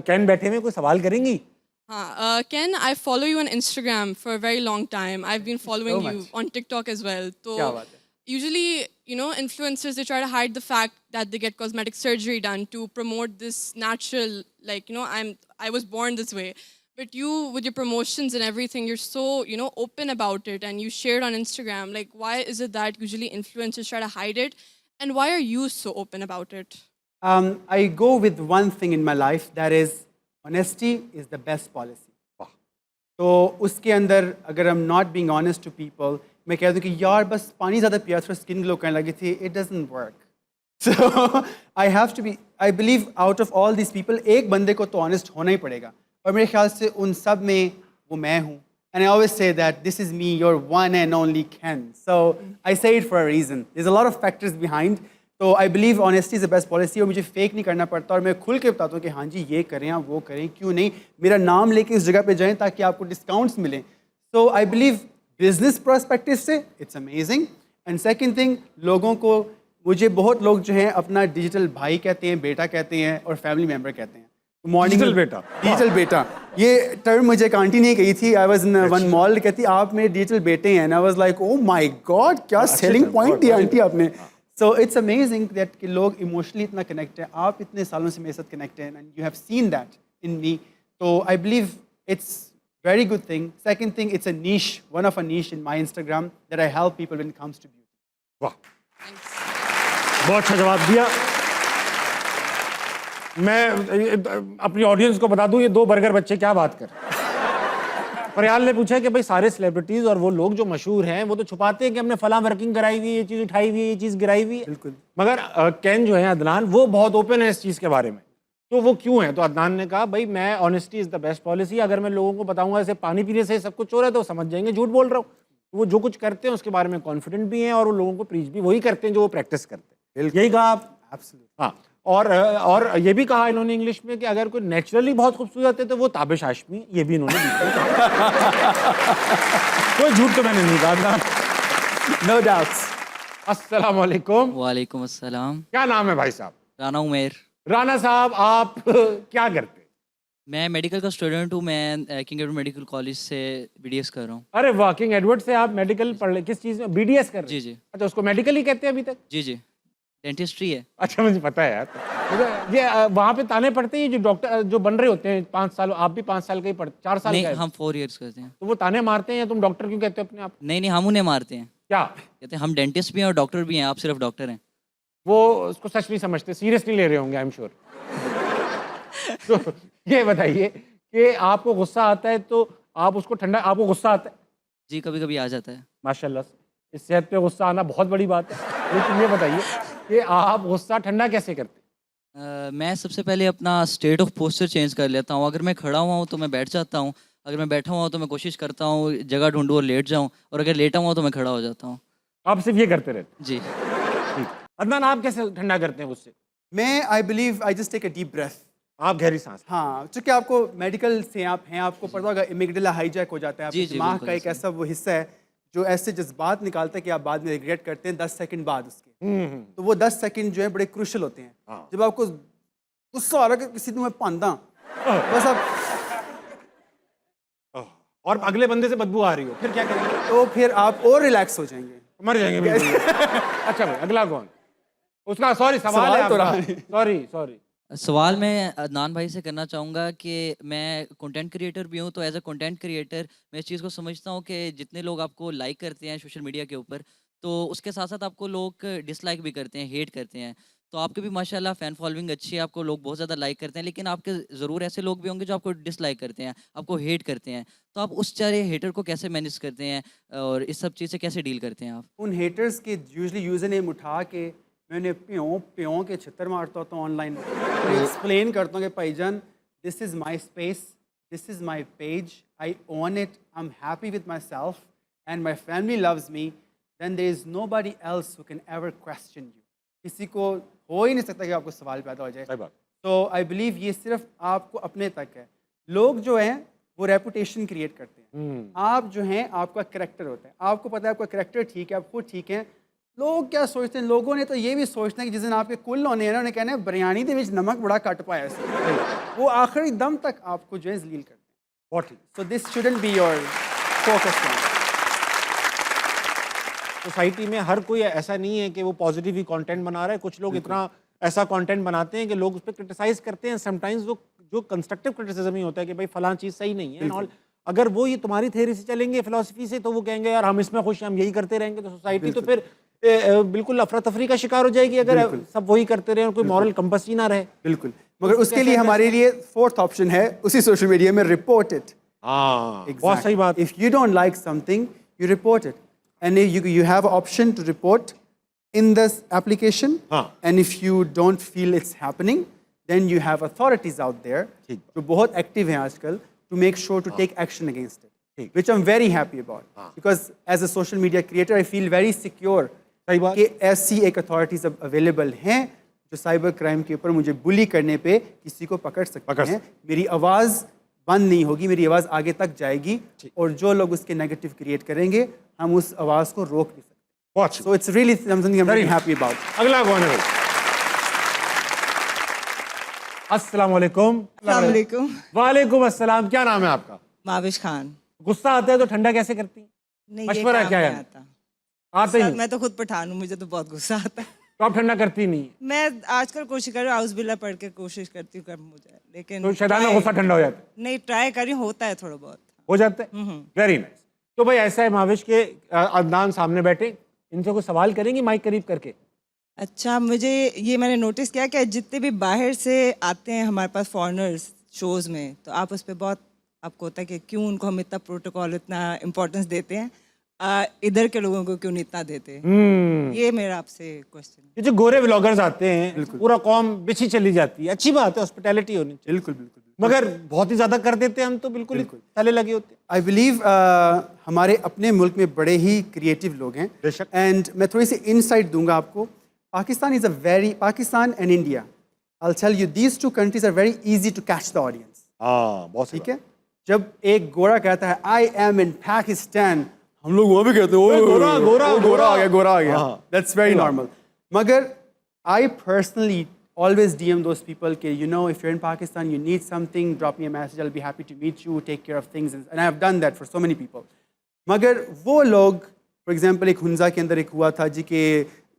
कैन बैठे हुए कोई सवाल करेंगी? हाँ, Ken, I follow you on Instagram for a very long time. I've been following you on TikTok as well. क्या तो बात है। usually, you know, influencers, they try to hide the fact that they get cosmetic surgery done to promote this natural, like, you know, I was born this way. But you, with your promotions and everything, you're so, you know, open about it and you share it on Instagram. Like, why is it that usually influencers try to hide it? And why are you so open about it? I go with one thing in my life, that is honesty is the best policy. तो उसके अंदर अगर I'm not being honest to people, मैं कह दूँ कि यार बस पानी ज़्यादा पिया था, स्किन ग्लो करने लगी थी, it doesn't work. So I have to be, I believe out of all these people, एक बंदे को तो honest होना ही पड़ेगा, और मेरे ख्याल से उन सब में वो मैं हूँ. And I always say that this is me, your one and only Ken. So I say it for a reason. There's a lot of factors behind. तो I believe honesty is the best policy, और मुझे fake नहीं करना पड़ता, और मैं खुल के बताता हूँ कि हाँ जी ये करें आप वो करें, क्यों नहीं, मेरा नाम लेके इस जगह पे जाएं ताकि आपको डिस्काउंट्स मिलें. So I believe business perspective से it's amazing. And second thing, लोगों को, मुझे बहुत लोग जो हैं अपना डिजिटल भाई कहते हैं, बेटा कहते हैं, और फैमिली मेम्बर कहते हैं. मॉर्निंग डिजिटल बेटा, डिजिटल बेटा, ये टर्म मुझे एक आंटी ने कही थी. I was in one mall, कहती आप मेरे डिजिटल बेटे हैं. आई was like oh my God, क्या सेलिंग पॉइंट दिया आंटी आपने. सो इट्स अमेजिंग दैट कि लोग इमोशनली इतना कनेक्ट हैं. आप इतने सालों से मेरे साथ कनेक्ट हैं and you have seen that in me. तो I believe it's very good thing. Second thing, it's a niche, one of a niche in my Instagram that I help people when it comes to beauty. वाह, बहुत अच्छा जवाब दिया. मैं अपनी audience को बता दूं, ये दो बर्गर बच्चे क्या बात कर. फरियाल ने पूछा कि भाई सारे सेलिब्रिटीज और वो लोग जो मशहूर हैं वो तो छुपाते हैं कि हमने फलां वर्किंग कराई हुई है, ये चीज़ उठाई हुई है, ये चीज़ गिराई हुई है. बिल्कुल. मगर कैन जो है अदनान, वो बहुत ओपन है इस चीज़ के बारे में. तो वो क्यों है? तो अदनान ने कहा भाई मैं, honesty is the best policy. अगर मैं लोगों को बताऊंगा ऐसे पानी पीने से सब कुछ हो रहा है तो समझ जाएंगे झूठ बोल रहा हूँ. वो जो कुछ करते हैं उसके बारे में कॉन्फिडेंट भी हैं और वो लोगों को प्रीच भी वही करते हैं जो वो प्रैक्टिस करते हैं. यही कहा आप? Absolutely. हाँ. और ये भी कहा इन्होंने इंग्लिश में कि अगर कोई नेचुरली बहुत खूबसूरत है तो वो ताबिश हाशमी, ये भी इन्होंने कोई झूठ तो मैंने नहीं कहा। No doubts. अस्सलाम वालेकुम। वालेकुम अस्सलाम। क्या नाम है भाई साहब? राना उमेर। राना साहब, आप क्या करते? मैं मेडिकल का स्टूडेंट हूँ। मैं किंग एडवर्ड मेडिकल कॉलेज से बीडीएस कर रहा हूँ। अरे वाह, किंग एडवर्ड से आप मेडिकल पढ़ रहे, किस चीज़ में? बीडीएस कर रहे हैं? जी जी अच्छा, उसको मेडिकल ही कहते हैं अभी तक? जी जी, डेंटिस्ट्री है। अच्छा, मुझे पता है यार। ये वहाँ पे ताने पड़ते हैं जो डॉक्टर जो बन रहे होते हैं 5 साल, आप भी 5 साल का ही पढ़ते, 4 साल नहीं, का है। हम 4 इयर्स करते हैं। तो वो ताने मारते हैं या तुम डॉक्टर क्यों कहते हो अपने आप? नहीं नहीं, हम उन्हें मारते हैं। क्या कहते हैं हम डेंटिस्ट भी हैं और डॉक्टर भी हैं, आप सिर्फ डॉक्टर हैं। वो उसको सच नहीं समझते, सीरियस नहीं ले रहे होंगे, आई एम श्योर। तो ये बताइए कि आपको गुस्सा आता है तो आप उसको ठंडा, आपको गुस्सा आता है? जी, कभी कभी आ जाता है। माशाल्लाह से, इस सेहत पे गुस्सा आना बहुत बड़ी बात है। लेकिन ये बताइए कि आप गुस्सा ठंडा कैसे करते हैं? मैं सबसे पहले अपना स्टेट ऑफ पोस्चर चेंज कर लेता हूँ। अगर मैं खड़ा हुआ हूँ तो मैं बैठ जाता हूँ, अगर मैं बैठा हुआ हूँ तो मैं कोशिश करता हूँ जगह ढूंढूँ और लेट जाऊँ, और अगर लेटा हुआ हूँ तो मैं खड़ा हो जाता हूँ। आप सिर्फ ये करते रहते जी। हैं? ठीक। अदनान, आप कैसे ठंडा करते हैं गुस्से? मैं I believe I just take a deep breath. आप गहरी सांस। हाँ, चूँकि आपको मेडिकल से आप हैं, आपको पता होगा इमिगडाला हाईजैक हो जाता है। जी, आपके जी, दिमाग बिल्कुल का एक ऐसा वो हिस्सा है जो ऐसे जज्बात निकालता है कि आप बाद में रिग्रेट करते हैं 10 सेकंड बाद उसके। तो वो 10 सेकंड जो है बड़े क्रूशल होते हैं। हाँ। जब आपको गुस्सा आ रहा है कि किसी ने पांदा, बस आप और अगले बंदे से बदबू आ रही हो, फिर क्या करेंगे? तो फिर आप और रिलैक्स हो जाएंगे। मर जाएंगे बिल्कुल। अच्छा भाई, अगला कौन? उसका सॉरी सवाल है तो आपका। रहा नहीं। सॉरी। सवाल मैं अदनान भाई से करना चाहूँगा कि मैं कंटेंट क्रिएटर भी हूँ, तो एज अ कंटेंट क्रिएटर मैं इस चीज़ को समझता हूँ कि जितने लोग आपको लाइक करते हैं सोशल मीडिया के ऊपर, तो उसके साथ साथ आपको लोग डिसलाइक भी करते हैं, हेट करते हैं। तो आपके भी माशाल्लाह फ़ैन फॉलोइंग अच्छी है, आपको लोग बहुत ज़्यादा लाइक करते हैं, लेकिन आपके ज़रूर ऐसे लोग भी होंगे जो आपको डिसलाइक करते हैं, आपको हेट करते हैं। तो आप उस सारे हेटर को कैसे मैनेज करते हैं और इस सब चीज़ से कैसे डील करते हैं आप? उन हेटर्स के यूजली यूज़र नेम उठा के मैंने प्यों के छितर मारता होता हूँ ऑनलाइन। एक्सप्लेन करता हूँ कि भाईजान, this is my space, this is my page, I own it, I am happy with myself and my family loves me, then there is nobody else who can ever question you. किसी को हो ही नहीं सकता कि आपको सवाल पैदा हो जाए। सही बात। तो आई बिलीव ये सिर्फ आपको अपने तक है। लोग जो हैं वो रेपुटेशन क्रिएट करते हैं। आप जो हैं, आपका करेक्टर होता है। आपको पता है आपका करेक्टर ठीक है, आप खुद ठीक हैं। लोग क्या सोचते हैं? लोगों ने तो ये भी सोचना है कि जिस दिन आपके कुल होने हैं ना, उन्हें कहना है बिरयानी के विच नमक बड़ा घट पाया से। वो आखिरी दम तक आपको जो है जलील करते हैं। बहुत ठीक। सो this shouldn't be your focus. Society में हर कोई ऐसा नहीं है कि वो पॉजिटिव ही कंटेंट बना रहा है। कुछ लोग इतना ऐसा कंटेंट बनाते हैं कि लोग उस पर क्रिटिसाइज करते हैं। समटाइम्स वो जो कंस्ट्रक्टिव क्रिटिसिज्म ही होता है कि भाई फलां चीज़ सही नहीं है और अगर वो ये तुम्हारी थ्योरी से चलेंगे, फिलॉसफी से, तो वो कहेंगे यार हम इसमें खुश हैं, हम यही करते रहेंगे। तो सोसाइटी तो फिर बिल्कुल अफरा तफरी का शिकार हो जाएगी अगर सब वही करते रहे और कोई मॉरल कंपस ही ना रहे। बिल्कुल, मगर उसके लिए हमारे लिए फोर्थ ऑप्शन है उसी सोशल मीडिया में, रिपोर्ट इट। हाँ, बहुत सही बात। If you don't like something, you report it, and you have an option to report in this application. हाँ. And if you don't feel it's happening, then you have authorities out there ठीक. जो बहुत active हैं आजकल to make sure to take action against it, ठीक. which I'm very happy about. Because as a social media creator, I feel very secure सही बात। कि ऐसी एक अथॉरिटीज अब अवेलेबल हैं जो साइबर क्राइम के ऊपर मुझे बुली करने पे किसी को पकड़ सकते हैं। मेरी आवाज़ बंद नहीं होगी, मेरी आवाज़ आगे तक जाएगी और जो लोग उसके नेगेटिव क्रिएट करेंगे हम उस आवाज़ को रोक भी सकते हैं। बहुत so it's really something I am very happy about. अगला कौन है? अस्सलाम वालेकुम। अस्सलामुअलैकुम। वालेकुम अस्सलाम। क्या नाम है आपका? माविश खान। गुस्सा आता है तो ठंडा कैसे करती हैं? नहीं, ये मशवरा काम क्या नहीं है? आता। आते ही सर, नहीं। मैं तो खुद पठान हूँ, मुझे तो बहुत गुस्सा आता है। तो आप ठंडा करती नहीं? मैं आजकल कोशिश कर रही हूँ, आउज़ बिल्ला पढ़ के कोशिश करती हूँ कम हो जाए, लेकिन तो शैतान का try- गुस्सा ठंडा हो जाता है? नहीं, ट्राई कर रही हूँ, होता है थोड़ा बहुत। हो जाता है? Very nice. तो भाई ऐसा है माविश के अदनान सामने बैठे, इनसे कोई सवाल करेंगी माइक करीब करके? अच्छा, मुझे ये मैंने नोटिस किया कि जितने भी बाहर से आते हैं हमारे पास फॉरेनर्स शोज़ में, तो आप उस पर बहुत आपको होता है कि क्यों उनको हम इतना प्रोटोकॉल, इतना इम्पोर्टेंस देते हैं, इधर के लोगों को क्यों नहीं इतना देते? ये मेरा आपसे क्वेश्चन है। ये जो गोरे व्लॉगर्स आते हैं, पूरा कौम बिछी चली जाती है। अच्छी बात है, हॉस्पिटैलिटी होनी चाहिए। बिल्कुल बिल्कुल। मगर बहुत ही ज्यादा कर देते हैं हम, तो बिल्कुल तले लगे होते हैं। आई बिलीव हमारे अपने मुल्क में बड़े ही क्रिएटिव लोग हैं। बेशक। एंड मैं थोड़ी सी इनसाइट दूंगा आपको। Pakistan and India I'll tell you, these two countries are very easy to catch the audience. हाँ बहुत सही ठीक है? जब एक गोरा कहता है I am in Pakistan, हम लोग वो भी कहते हैं "ओए, गोरा, गोरा, ओ, गोरा आ गया, गोरा आ गया." हाँ। That's very normal. मगर I personally always DM those people कि you know if you're in Pakistan, you need something, drop me a message. I'll be happy to meet you, take care of things, and I've done that for so many people. मगर वो लोग, for example, एक हुंजा के अंदर एक हुआ था जी के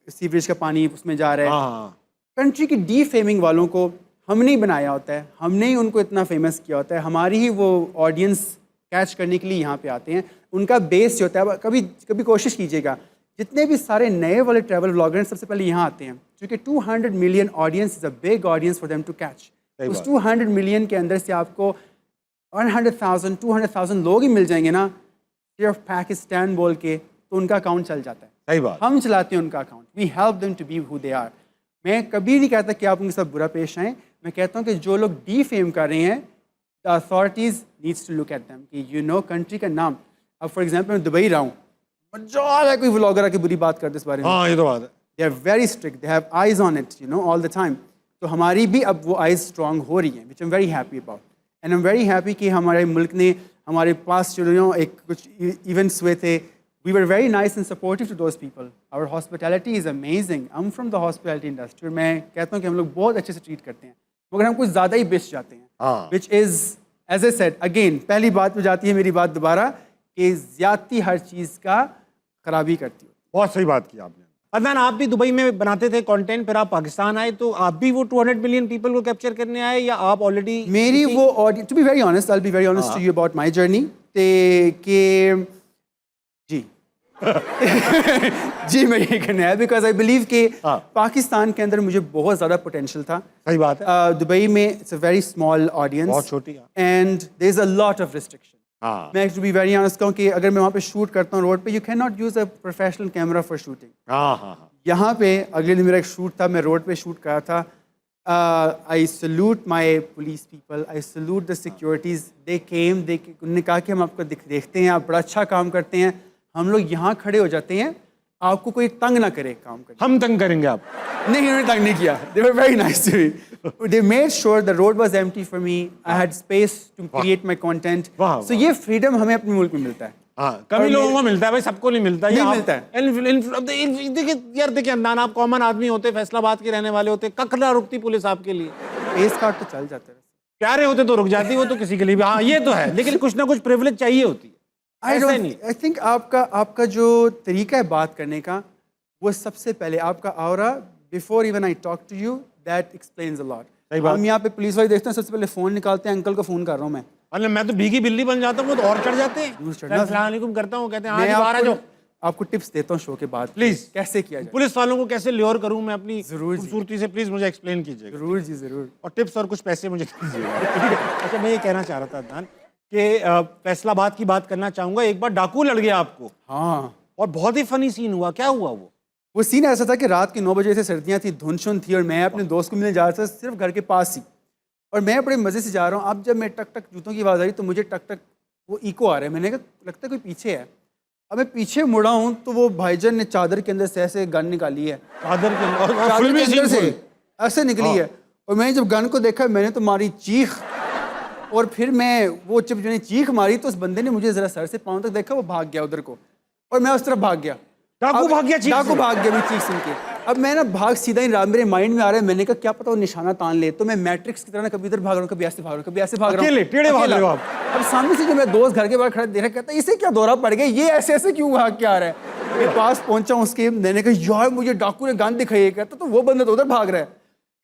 सीवरेज का पानी उसमें जा रहा है. हाँ कंट्री की डीफेमिंग वालों को हमने ही बनाया होता है, हमने ही उनको इतना फेमस किया होता है, हमारी ही वो ऑडियंस कैच करने के लिए यहाँ पे आते हैं. उनका बेस जो होता है, कभी कभी कोशिश कीजिएगा, जितने भी सारे नए वाले ट्रैवल व्लॉगर सबसे पहले यहाँ आते हैं, क्योंकि 200 million audience is a big audience for them to catch. उस 200 मिलियन के अंदर से आपको 100,000 200,000 लोग ही मिल जाएंगे ना सिर्फ पाकिस्तान बोल के, तो उनका अकाउंट चल जाता है. सही बात. हम चलाते हैं उनका account. We help them to be who they are. मैं कभी नहीं कहता कि आप उनके साथ बुरा पेश आएँ. मैं कहता हूँ कि जो लोग डीफेम कर रहे हैं, the authorities needs to look at them कि यू नो कंट्री का नाम. अब फॉर एग्जांपल मैं दुबई रहा हूँ, मजा है कोई व्लॉगर आके बुरी बात करते इस बारे में. हाँ ये तो बात है. They are very strict, they have eyes on it, you know, all the time. तो हमारी भी अब वो आइज स्ट्रॉन्ग हो रही हैं, which I am very happy about. And I am very happy कि हमारे मुल्क ने हमारे पास जो एक कुछ इवेंट्स हुए थे, we were very nice and supportive to those people. Our hospitality is amazing. I'm from the hospitality industry. मैं कहता हूँ कि हम लोग बहुत अच्छे से ट्रीट करते हैं, मगर हम कुछ ज़्यादा ही बेच जाते हैं. हाँ. Which is, as I said, again, पहली बात पे जाती है मेरी बात दोबारा कि ज़्यादती हर चीज़ का खराबी करती है. बहुत सही बात की आपने. अदनान, आप भी दुबई में बनाते थे कंटेंट, फिर आप पाकिस्तान आए, तो आप भी वो 200 मिलियन पीपल को कैप्चर करने आए, या आप ऑलरेडी मेरी वो audience, to be very honest, I will be very honest to you about my journey, कि जी जी मैं ये कहना है बिकॉज आई बिलीव कि पाकिस्तान के अंदर मुझे बहुत ज़्यादा पोटेंशियल था. सही बात है. दुबई में it's a very small audience, बहुत छोटी. And there is a lot of restriction. हाँ मैं टू बी वेरी ऑनेस्ट कहूँ कि अगर मैं वहाँ पे शूट करता हूँ रोड पे, you can not use a professional camera for shooting. हाँ हाँ हाँ. यहाँ पे अगले दिन मेरा एक शूट था, मैं रोड पे शूट कर रहा था. I salute my police people, I salute the securities. They came, उन्होंने कहा कि हम आपको देखते हैं, आप बड़ा अच्छा काम करते हैं, हम लोग यहाँ खड़े हो जाते हैं, आपको कोई तंग ना करे काम करने. हम तंग करेंगे आप. नहीं, उन्होंने तंग नहीं किया. They were very nice to me. They made sure the road was empty for me. I had space to create my content. वाह, So ये freedom हमें अपने मुल्क में मिलता है. हाँ, कभी लोगों को मिलता है भाई, सबको नहीं मिलता. नहीं मिलता है. देखिए यार, देखिए अदनान, आप कॉमन आदमी होते, फैसलाबाद के रहने वाले होते, ककड़ा रुकती पुलिस आपके लिए. फेस कार्ड तो चल जाता है. प्यारे होते तो रुक जाती, वो तो किसी के लिए भी. हाँ ये तो है, लेकिन कुछ ना कुछ प्रिविलेज चाहिए होती है. I think आपका जो तरीका है बात करने का, वो सबसे पहले आपका aura, before even I talk to you, that explains a lot. सही बात. हम यहाँ पे पुलिस वाले देखते हैं, सबसे पहले फ़ोन निकालते हैं, अंकल को फ़ोन कर रहा हूँ मैं. अरे मैं तो भीगी बिल्ली बन जाता हूँ, वो तो और चढ़ जाते हैं. अस्सलाम वालेकुम करता हूँ, कहते हैं हाँ मैं जी, बाहर आ जाओ. आपको टिप्स देता हूँ शो के बाद, प्लीज. कैसे किया जाए, पुलिस वालों को कैसे ल्योर करूँ मैं अपनी जरूर जी. खूबसूरती से. प्लीज मुझे एक्सप्लेन कीजिएगा. जरूर जी ज़रूर. और टिप्स और कुछ पैसे मुझे दीजिएगा. अच्छा, मैं ये कहना चाह रहा था अदनान कि फैसलाबाद की बात करना चाहूँगा. एक बार डाकू लड़ गया आपको, हाँ, और बहुत ही फनी सीन हुआ. क्या हुआ वो सीन ऐसा था कि रात के 9 बजे से सर्दियाँ थी, धुंध शुंध थी, और मैं अपने दोस्त को मिलने जा रहा था सिर्फ घर के पास ही, और मैं बड़े मज़े से जा रहा हूँ. अब जब मैं टक टक जूतों की आवाज़ आ रही, तो मुझे टक टक वो इको आ रहा है. मैंने कहा लगता है कोई पीछे है. अब मैं पीछे मुड़ा हूँ तो वो भाईजान ने चादर के अंदर से ऐसे गन निकाली है. चादर के अंदर, और चादर फिल्मी के अंदर सीन से ऐसे निकली है. और मैंने जब गन को देखा, मैंने तो मारी चीख, और फिर मैं वो जब मैंने चीख मारी तो उस बंदे ने मुझे ज़रा सर से पाँव तक देखा, वो भाग गया उधर को, और मैं उस तरफ भाग गया. डाकू भाग गया चीख से? डाकू भाग गया मेरी चीख सुन के. अब मैं ना भाग सीधा ही मेरे माइंड में आ रहा है, मैंने कहा क्या पता वो निशाना तान ले. तो मैं मैट्रिक्स की तरह ना कभी इधर भाग रहा हूँ, कभी ऐसे भाग रहा हूँ, कभी ऐसे भाग रहा हूँ. अकेले टेढ़े भाग रहे हो आप? अब सामने से जो मेरा दोस्त घर के बाहर खड़ा देख रहा, कहता है इसे क्या दौरा पड़ गया, ये ऐसे ऐसे क्यों भाग के आ रहा है. मेरे पास पहुंचा उसके, मैंने कहा यार मुझे डाकू ने गन दिखाई. कहता तो वो बंदा तो उधर भाग रहा है.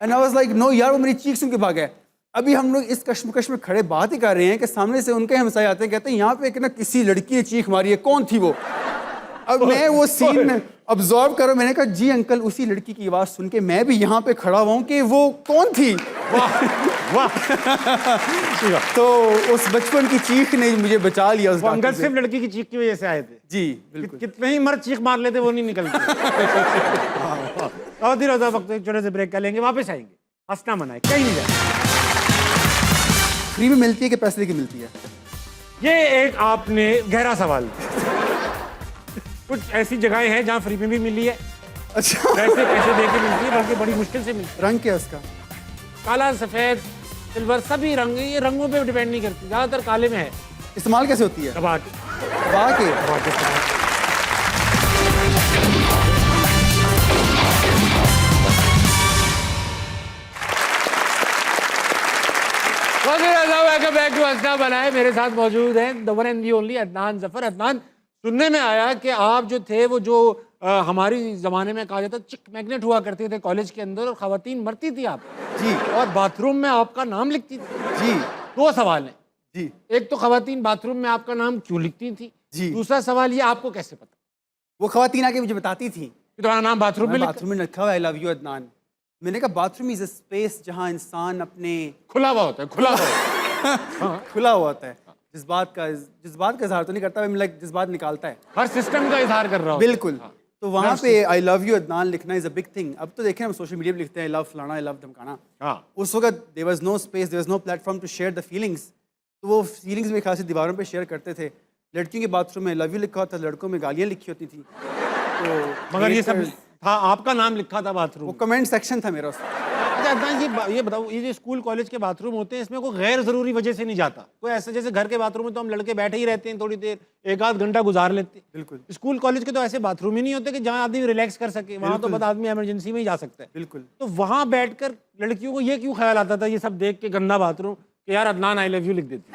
And I was like no यार, वो मेरी चीख सुन के भागा है. अभी हम लोग इस कश्मकश में खड़े बात ही कर रहे हैं कि सामने से उनके हमसाए आते हैं, कहते हैं यहाँ पे एक ना किसी लड़की ने चीख मारी है, कौन थी वो. अब मैं वो सीन ऑब्जर्व करो, मैंने कहा जी अंकल, उसी लड़की की आवाज़ सुन के मैं भी यहाँ पे खड़ा हुआ हूँ कि वो कौन थी. वाह. तो उस बचपन की चीख ने मुझे बचा लिया उस अंकल डाकू से. सिर्फ लड़की की चीख की वजह से आए थे. जी बिल्कुल. कितने ही मर्द चीख मार लेते, वो नहीं निकलते. बहुत ही रोजा वक्त, एक छोटे से ब्रेक कर लेंगे, वापस आएंगे. हंसना मनाए, कहीं नहीं जाए. फ्री में मिलती है कि पैसे की मिलती है? ये एक आपने गहरा सवाल. कुछ ऐसी जगहें हैं जहाँ फ्री में भी मिली है, अच्छा. पैसे दे के मिलती है, बल्कि बड़ी मुश्किल से मिलती रंग क्या है उसका? काला, सफेद, सिल्वर, सभी रंग, ये रंगों पे डिपेंड नहीं करती, ज्यादातर काले में है। इस्तेमाल कैसे होती है? दबा के, दबा के। दबा के इस्तेमाल। वेलकम बैक टू हंसना बनाए। मेरे साथ मौजूद हैं the one and the only Adnan Zafar. Adnan, सुनने में आया कि आप जो थे वो जो हमारी ज़माने में कहा जाता चिक मैग्नेट हुआ करते थे कॉलेज के अंदर, और ख़वातीन मरती थी आप जी। और बाथरूम में आपका नाम लिखती थी जी। दो सवाल हैं जी। एक तो ख़वातीन बाथरूम में आपका नाम क्यों लिखती थी जी। दूसरा सवाल ये आपको कैसे पता वो खवातीन आके मुझे बताती थी कि तुम्हारा नाम बाथरूम में बाथरूम में लिखा हुआ आई लव यू अदनान। मैंने कहा बाथरूम इज अ स्पेस जहाँ इंसान अपने खुला हुआ होता है, खुला हुआ होता है। खुला हुआ होता है, जज्बात का इजहार तो नहीं करता, लाइक जज्बात निकालता है। हर सिस्टम का इजहार कर रहा हो। बिल्कुल। तो वहाँ पे आई लव यू अदनान लिखना इज अ बिग थिंग। अब तो देखें हम सोशल मीडिया पे लिखते हैं आई लव फलाना, आई लव धमकाना। हाँ। उस वक्त there was no space, there was no platform to share the feelings. तो वो फीलिंग्स में खासी दीवारों पे शेयर करते थे। लड़कियों के बाथरूम में लव यू लिखा होता, लड़कों में गालियाँ लिखी होती थी। तो मगर ये सब था, आपका नाम लिखा था बाथरूम। वो कमेंट सेक्शन था मेरा उसमें। अच्छा अदनान, ये बताओ, ये जो स्कूल कॉलेज के बाथरूम होते हैं इसमें कोई गैर ज़रूरी वजह से नहीं जाता? कोई ऐसा जैसे घर के बाथरूम में तो हम लड़के बैठे ही रहते हैं, थोड़ी देर एक आध घंटा गुजार लेते हैं। बिल्कुल। स्कूल कॉलेज के तो ऐसे बाथरूम ही नहीं होते कि जहाँ आदमी रिलैक्स कर सके। वहाँ तो बस आदमी इमरजेंसी में ही जा सकता है। बिल्कुल। तो वहाँ बैठकर लड़कियों को ये क्यों ख्याल आता था, ये सब देख के गंदा बाथरूम, कि यार अदनान आई लव यू लिख देती?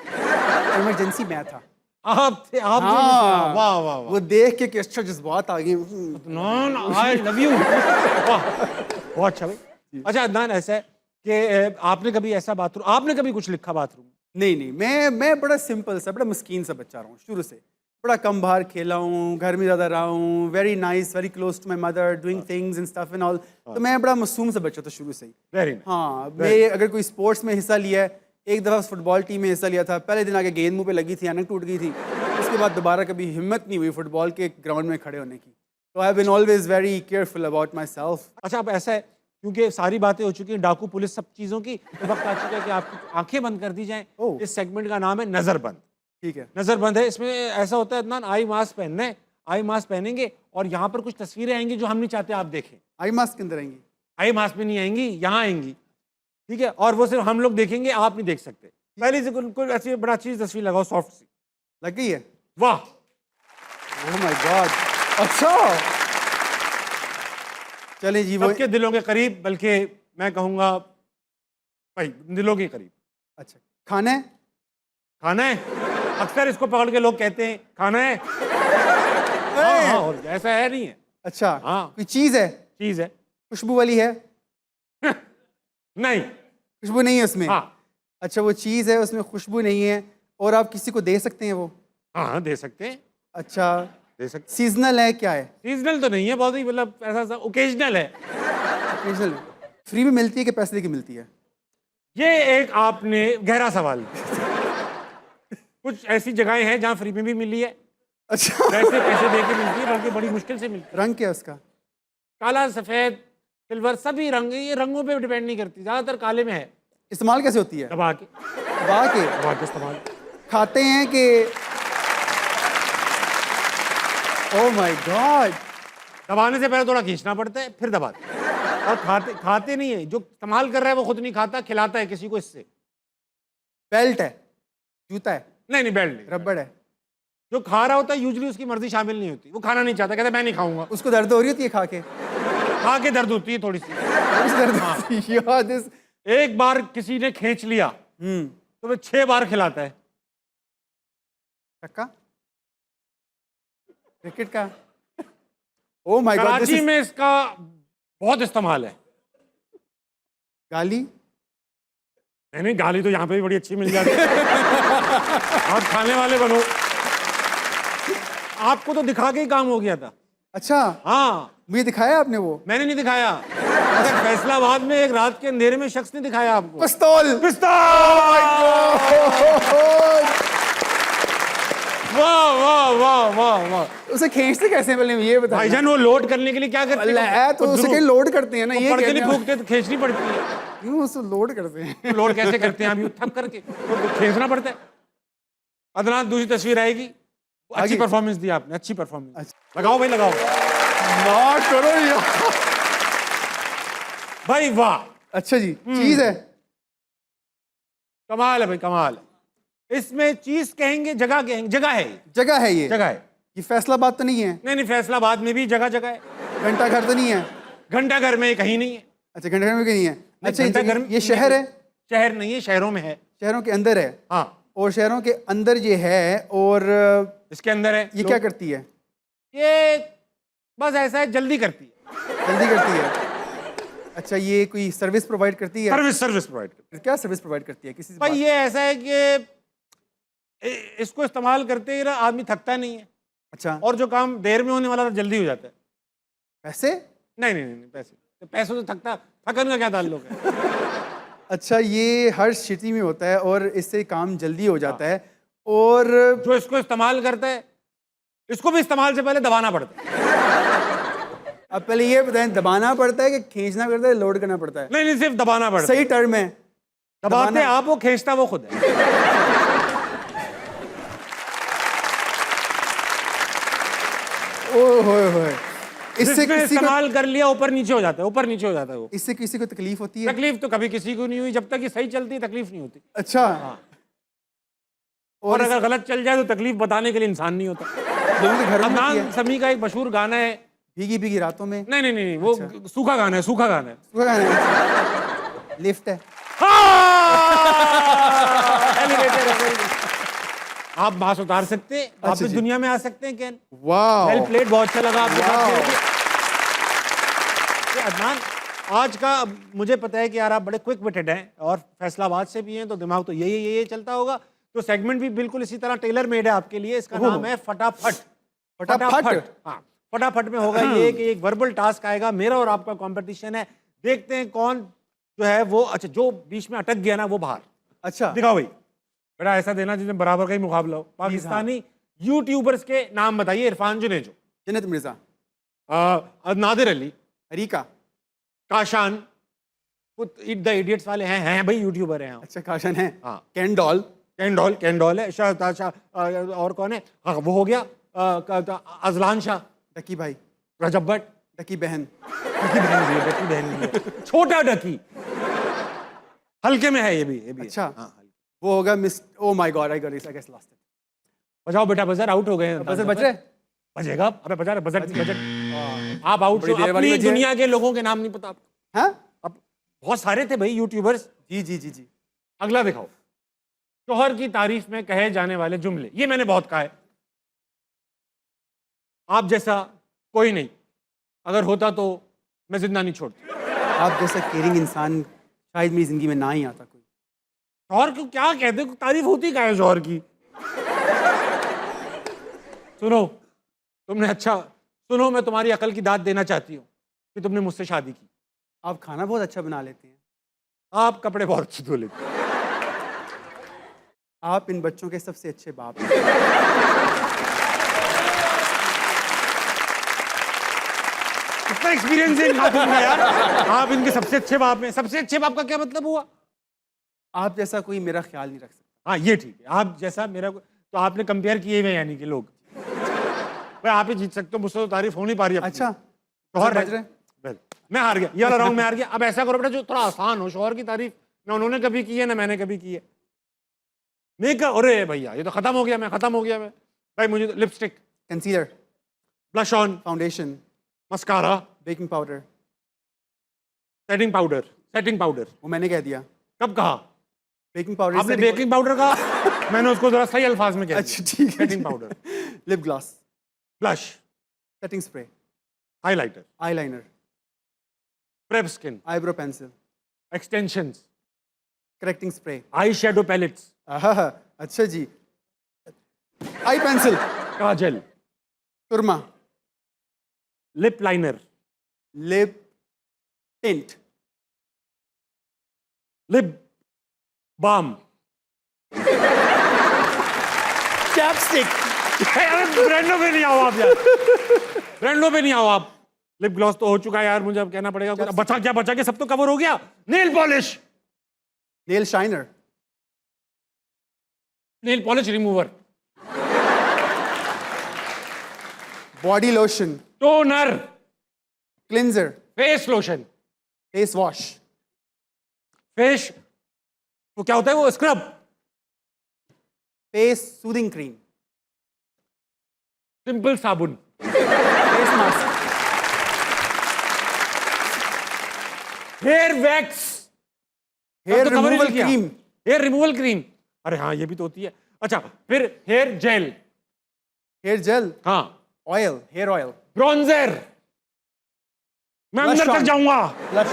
इमरजेंसी मैं था। आप थे, आप हाँ। वाह वाह वाह। वो देख के कि अच्छा जज्बात आ गए। Adnan I love you. बहुत अच्छा भाई। अच्छा अदनान, ऐसा है कि आपने कभी ऐसा बाथरूम, आपने कभी कुछ लिखा बाथरूम? नहीं, मैं बड़ा सिंपल सा, बड़ा मस्कीन सा बच्चा रहा हूँ शुरू से। बड़ा कम बाहर खेला हूँ, घर में ज़्यादा रहा हूँ, very nice, very close to my mother, doing things and stuff and all. तो मैं बड़ा मासूम सा बच्चा था शुरू से ही। वेरी हाँ, मैं अगर कोई स्पोर्ट्स में हिस्सा लिया है, एक दफ़ा फुटबॉल टीम में हिस्सा लिया था, पहले दिन आके गेंद मुंह पे लगी थी, अनक टूट गई थी। उसके बाद दोबारा कभी हिम्मत नहीं हुई फुटबॉल के ग्राउंड में खड़े होने की। तो I have been always very careful about myself. अच्छा, अब ऐसा है क्योंकि सारी बातें हो चुकी हैं, डाकू पुलिस सब चीज़ों की, तो वक्त आ चुका है कि आपकी आंखें बंद कर दी जाएं। ओह। इस सेगमेंट का नाम है नज़रबंद। ठीक है। नज़रबंद है, इसमें ऐसा होता है अदनान, आई मास्क पहनना है, आई मास्क पहनेंगे और यहाँ पर कुछ तस्वीरें आएंगी जो हम नहीं चाहते आप देखें। आई मास्क के अंदर आएंगी? आई मास्क में नहीं आएंगी, यहाँ आएंगी, ठीक है? और वो सिर्फ हम लोग देखेंगे, आप नहीं देख सकते। पहले से कोई ऐसी बड़ा चीज़ तस्वीर लगाओ, सॉफ्ट सी। लग गई है? वाह, ओह माय गॉड। अच्छा, चलें जी। वो सबके दिलों के करीब, बल्कि मैं कहूँगा भाई दिलों के करीब। अच्छा, खाना है? खाना है, अक्सर इसको पकड़ के लोग कहते हैं खाना है। हाँ, हाँ, और ऐसा है नहीं है। अच्छा। हाँ। कोई चीज़ है? चीज़ है। खुशबू वाली है? नहीं। खुशबू नहीं है उसमें? हाँ अच्छा, वो चीज़ है उसमें खुशबू नहीं है और आप किसी को दे सकते हैं वो? हाँ, दे सकते हैं, अच्छा। दे सकते। सीजनल है? क्या है? सीजनल तो नहीं है, बहुत ही मतलब ऐसा ओकेजनल है। सीजनल। फ्री में मिलती है कि पैसे देके मिलती है? ये एक आपने गहरा सवाल। कुछ ऐसी जगहें हैं जहाँ फ्री में भी मिली है, अच्छा। वैसे पैसे दे के मिलती है, बल्कि बड़ी मुश्किल से मिलती है। रंग क्या है उसका? काला, सफेद, सिल्वर, सभी रंग, ये रंगों पे डिपेंड नहीं करती, ज्यादातर काले में है। इस्तेमाल कैसे होती है? दबा के, दबा के। दबा के इस्तेमाल। खाते हैं कि? Oh my God. दबाने से पहले थोड़ा खींचना पड़ता है, फिर दबाते हैं। और खाते नहीं है, जो इस्तेमाल कर रहा है वो खुद नहीं खाता, खिलाता है किसी को इससे। बेल्ट है? जूता है? नहीं, बेल्ट नहीं। रबड़ है? जो खा रहा होता है यूजुअली उसकी मर्जी शामिल नहीं होती, वो खाना नहीं चाहता, कहता मैं नहीं खाऊंगा। उसको दर्द हो रही होती है खा के? खा के दर्द होती है थोड़ी सी। दर्द होती है? यार दिस। एक बार किसी ने खींच लिया तो वो 6 बार खिलाता है। चक्का? क्रिकेट का? Oh my God. कराची में इसका बहुत इस्तेमाल है। गाली? नहीं, गाली तो यहाँ पे भी बड़ी अच्छी मिल जाती है। आप खाने वाले बनो। आपको तो दिखा के ही काम हो गया था। अच्छा। हाँ, मुझे दिखाया आपने वो? मैंने नहीं दिखाया, अगर फैसलाबाद में एक रात के अंधेरे में शख्स ने दिखाया आपको। पिस्तौल। वाह वाह वाह वाह वाह। उसे खींचते कैसे पहले ये बताइए। भाईजान वो लोड करने के लिए क्या करते हैं? तो उसे कहीं लोड करते हैं ना, ये पढ़ के कहते नहीं हैं। फूकते तो खींचनी पड़ती है। क्यों उसे लोड करते हैं? लोड कैसे करते हैं? अभी थक करके तो खींचना पड़ता है। अदनान, दूसरी तस्वीर आएगी। अच्छी आगे। परफॉर्मेंस दी आपने, अच्छी परफॉर्मेंस। लगाओ भाई, लगाओ ना करो यार। भाई, वाह। अच्छा जी, चीज है? कमाल है भाई, कमाल है। इसमें चीज कहेंगे, जगह कहेंगे, जगह है ये, जगह है ये। जगह है। ये फैसलाबाद तो नहीं है? नहीं नहीं, फैसलाबाद में भी जगह जगह है। घंटा घर तो नहीं है? घंटा घर में कहीं नहीं है। अच्छा, घंटा घर में कहीं नहीं है। अच्छा, घंटाघर में- ये शहर है? शहर नहीं है, शहरों में है। शहरों के अंदर है? हाँ, और शहरों के अंदर ये है, और इसके अंदर है। ये क्या करती है? ये बस ऐसा है, जल्दी करती है। जल्दी करती है? अच्छा, ये कोई सर्विस प्रोवाइड करती है? सर्विस प्रोवाइड करती क्या सर्विस प्रोवाइड करती है? किसी से है भाई। ये ऐसा है कि इसको इस्तेमाल करते ही ना आदमी थकता नहीं है, अच्छा, और जो काम देर में होने वाला था जल्दी हो जाता है। पैसे? नहीं नहीं नहीं, पैसे तो पैसों से थकन का क्या ताल्लुक है। अच्छा, ये हर सिटी में होता है और इससे काम जल्दी हो जाता है। और जो इसको इस्तेमाल करता है, इसको भी इस्तेमाल से पहले दबाना पड़ता है। अब पहले ये बताएं, दबाना पड़ता है कि खींचना पड़ता है, लोड करना पड़ता है? नहीं नहीं, सिर्फ दबाना पड़ता है। सही टर्म है। दबाते आप, वो खींचता वो खुद है। ओह होए होए। इससे जिसने किसी को इस्तेमाल कर लिया ऊपर नीचे हो जाता है, ऊपर नीचे हो जाता है वो। इससे किसी को तकलीफ होती है? तकलीफ तो कभी किसी को नहीं हुई, जब तक ये सही चलती है तकलीफ नहीं होती। अच्छा। और अगर गलत चल जाए तो तकलीफ बताने के लिए इंसान नहीं होता। लोगों के घरों में होती अदनान है? समी का एक मशहूर गाना है, भीगी भीगी रातों में? नहीं नहीं नहीं, वो सूखा गाना है, सूखा गाना है। वो गाना है? लिफ्ट है? Elevator है, very good। आप बांस उतार सकते हैं, आप अच्छा इस जी। दुनिया में आ सकते हैं। कैन वाह, वेल प्लेड, बहुत अच्छा लगा आपके साथ Wow। खेल के। ये अदनान, आज का मुझे पता है कि यार आप बड़े क्विक विटेड हैं और फैसलाबाद से भी हैं, तो दिमाग तो यही चलता होगा। तो सेगमेंट भी बिल्कुल इसी तरह टेलर मेड है आपके लिए। इसका नाम है फटाफट। फटाफट? हाँ, फटाफट में होगा ये कि एक वर्बल टास्क आएगा, मेरा और आपका कंपटीशन है। देखते हैं कौन जो है वो, अच्छा जो बीच में अटक गया ना वो बाहर। अच्छा, दिखाओ भाई, बेटा ऐसा देना जिसमें बराबर का ही मुकाबला हो। पाकिस्तानी यूट्यूबर्स के नाम बताइए। इरफान जुनेजो, जन्नत मिर्जा, नादिर अली, अरीका। काशान, द इडियट्स वाले हैं भाई, यूट्यूबर हैं। अच्छा, काशन है। हाँ। कैंडॉल। कैंडोल है। और कौन है? हाँ, वो हो गया। अजलान शाह, डकी भाई, रजब भट्ट, डकी बहन। डकी बहन भी है, डकी बहन भी है। छोटा डकी, हल्के में है ये भी है। अच्छा। हाँ, वो होगा miss, oh my God, I got it, I guess lost it. बजाओ बेटा बजर, आउट हो गए हैं। बजर बज रहे? बजेगा, अबे बजा रहे, बजट आप आउट। बड़ी देर वाली अपनी बजी है। दुनिया के लोगों के नाम नहीं पता आपको? हाँ? अब बहुत सारे थे भाई यूट्यूबर्स। जी जी जी जी। अगला दिखाओ। शोहर की तारीफ में कहे जाने वाले जुमले, ये मैंने बहुत कहा है। आप जैसा कोई नहीं, अगर होता तो मैं जिंदा नहीं छोड़ता। आप जैसा केयरिंग इंसान शायद मेरी जिंदगी में ना ही आता कोई। शोहर को क्या कहते, तारीफ होती क्या है शोहर की? सुनो, तुमने अच्छा सुनो, मैं तुम्हारी अकल की दाद देना चाहती हूँ कि तुमने मुझसे शादी की। आप खाना बहुत अच्छा बना लेते हैं। आप कपड़े बहुत अच्छे धो लेते हैं। आप इन बच्चों के सबसे अच्छे बाप हैं। कितना एक्सपीरियंस है इन बातों का यार। आप इनके सबसे अच्छे बाप हैं। सबसे अच्छे बाप का क्या मतलब हुआ? आप जैसा कोई मेरा ख्याल नहीं रख सकता। हाँ ये ठीक है, आप जैसा मेरा तो आपने कंपेयर किए हुए, यानी कि लोग भाई आप ही जीत सकते हो, मुझसे तो तारीफ हो नहीं पा रही अपनी। अच्छा, शोहर बज रहे? वेल, मैं हार गया, ये वाला राउंड में हार गया। अब ऐसा करो बेटा जो थोड़ा आसान हो। शोहर की तारीफ ना उन्होंने कभी की है ना मैंने कभी की है। मेकअप, अरे भैया ये तो खत्म हो गया, मैं खत्म हो गया मैं भाई। मुझे तो lipstick, concealer, blush on, foundation, mascara, baking powder. Setting powder. वो मैंने कह दिया। कब कहा बेकिंग पाउडर। आपने? बेकिंग पाउडर कहा, मैंने उसको जरा सही अल्फाज में कह दिया। अच्छा ठीक है। Setting powder, lip gloss, blush, setting spray, highlighter, eyeliner, prep skin, eyebrow pencil, extensions, correcting spray. Eye shadow palettes, आहा, अच्छा जी। आई पेंसिल, काजल, सुरमा, lip liner, lip tint, lip balm, ChapStick. ब्रांडों पे नहीं आओ आप यार, ब्रांडों पे नहीं आओ आप। लिप ग्लॉस तो हो चुका है यार, मुझे अब कहना पड़ेगा कुछ। बचा के सब तो कवर हो गया। Nail polish, nail shiner, nail polish remover, body lotion, toner, cleanser, face lotion, face wash, face वो क्या होता है? वो scrub, face soothing cream, simple साबुन, face mask, hair wax, hair तो cover ही रिमूवल नहीं किया। क्रीम, हेयर रिमूवल क्रीम, अरे हाँ ये भी तो होती है। अच्छा, फिर हेयर जेल, हेयर जेल, हाँ, ऑयल, हेयर ऑयल, ब्रॉन्जर, मैं Blush अंदर तक on. जाऊंगा। ब्लश।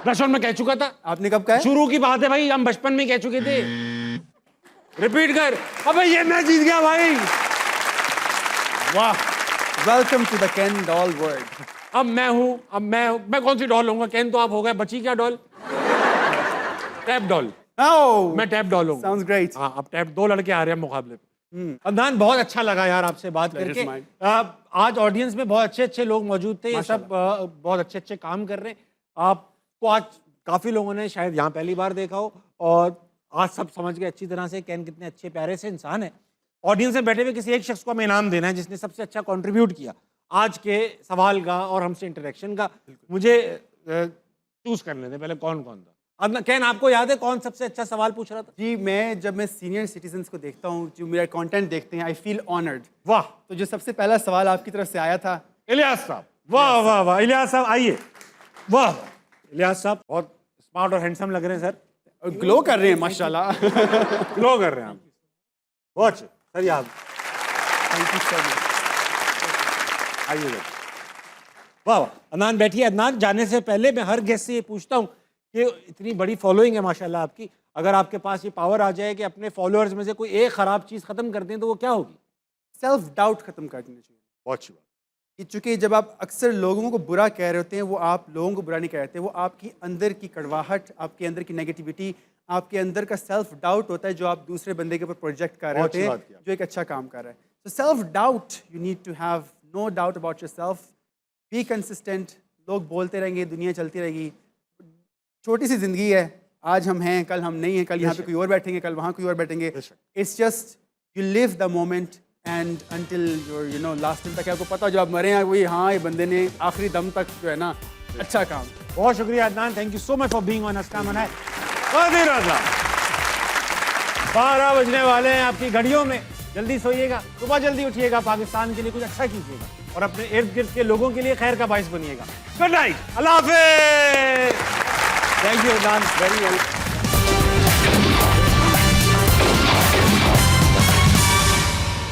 ब्लश ऑन में कह चुका था, आपने कब कहा है? शुरू की बात है भाई, हम बचपन में कह चुके थे। रिपीट कर। अबे ये मैं जीत गया भाई। वाह, welcome to the candle world. अब मैं हूं, अब मैं कौन सी डॉल होऊंगा? कैन तो आप हो गए, बची क्या डॉल? Tap doll. Oh, मैं टैप डॉल हूँ। sounds great. हाँ, अब टैप, दो लड़के आ रहे हैं मुकाबले पे। अदनान, बहुत अच्छा लगा यार आपसे बात Pleasure करके। is mine. आज ऑडियंस में बहुत अच्छे अच्छे लोग मौजूद थे, ये सब बहुत अच्छे अच्छे काम कर रहे हैं। आपको आज काफी लोगों ने शायद यहाँ पहली बार देखा हो, और आज सब समझ गए अच्छी तरह से कैन कितने अच्छे प्यारे से इंसान है। ऑडियंस में बैठे हुए किसी एक शख्स को हमें इनाम देना है जिसने सबसे अच्छा कंट्रीब्यूट किया आज के सवाल का और हमसे इंटरेक्शन का। मुझे चूज करने दें पहले कौन कौन था। अब कैन, आपको याद है कौन सबसे अच्छा सवाल पूछ रहा था? जी, मैं जब मैं सीनियर सिटीजन्स को देखता हूँ जो मेरा कंटेंट देखते हैं, आई फील ऑनर्ड। वाह, तो जो सबसे पहला सवाल आपकी तरफ से आया था, इलियास साहब, वाह वाह वाह, इलियास साहब आइए। वाह, इलियास साहब बहुत स्मार्ट और हैंडसम लग रहे हैं सर। ग्लो कर रहे हैं माशाल्लाह। ग्लो कर रहे हैं आप, बहुत अच्छे सर। ये आप थैंक यू सो मच। आइए। वाह वाह, अदनान बैठिए। अदनान, जाने से पहले मैं हर गेस्ट से ये पूछता हूँ कि इतनी बड़ी फॉलोइंग है माशाल्लाह आपकी, अगर आपके पास ये पावर आ जाए कि अपने फॉलोअर्स में से कोई एक खराब चीज़ खत्म कर दें तो वो क्या होगी? सेल्फ डाउट खत्म कर देना चाहिए। बहुत अच्छी बात। कि चूंकि जब आप अक्सर लोगों को बुरा कह रहे होते हैं, वो आप लोगों को बुरा नहीं कह रहे होते, वो आपकी अंदर की कड़वाहट, आपके अंदर की नेगेटिविटी, आपके अंदर का सेल्फ डाउट होता है जो आप दूसरे बंदे के ऊपर प्रोजेक्ट कर रहे बहुत होते अच्छी हैं, बात की जो एक अच्छा काम कर रहा है। तो self doubt, you need to have no doubt about yourself, be consistent. लोग बोलते रहेंगे, दुनिया चलती रहेगी, छोटी सी जिंदगी है, आज हम हैं कल हम नहीं हैं, कल यहाँ पे कोई और बैठेंगे, कल वहाँ कोई और बैठेंगे। It's just you live the moment and until your you know last दिन तक आपको पता हो, जब आप मरे हैं वही, हाँ ये बंदे ने आखिरी दम तक जो है ना अच्छा काम। बहुत शुक्रिया Adnan, thank you so much for being on हस्ता मनाए। 12 बजने वाले हैं आपकी घड़ियों में, जल्दी सोइएगा, सुबह जल्दी उठिएगा, पाकिस्तान के लिए कुछ अच्छा कीजिएगा और अपने इर्द गिर्द के लोगों के लिए खैर का बाइस बनिएगा। गुड नाइट, अल्लाह हाफिज। Thank you Adnan, very well.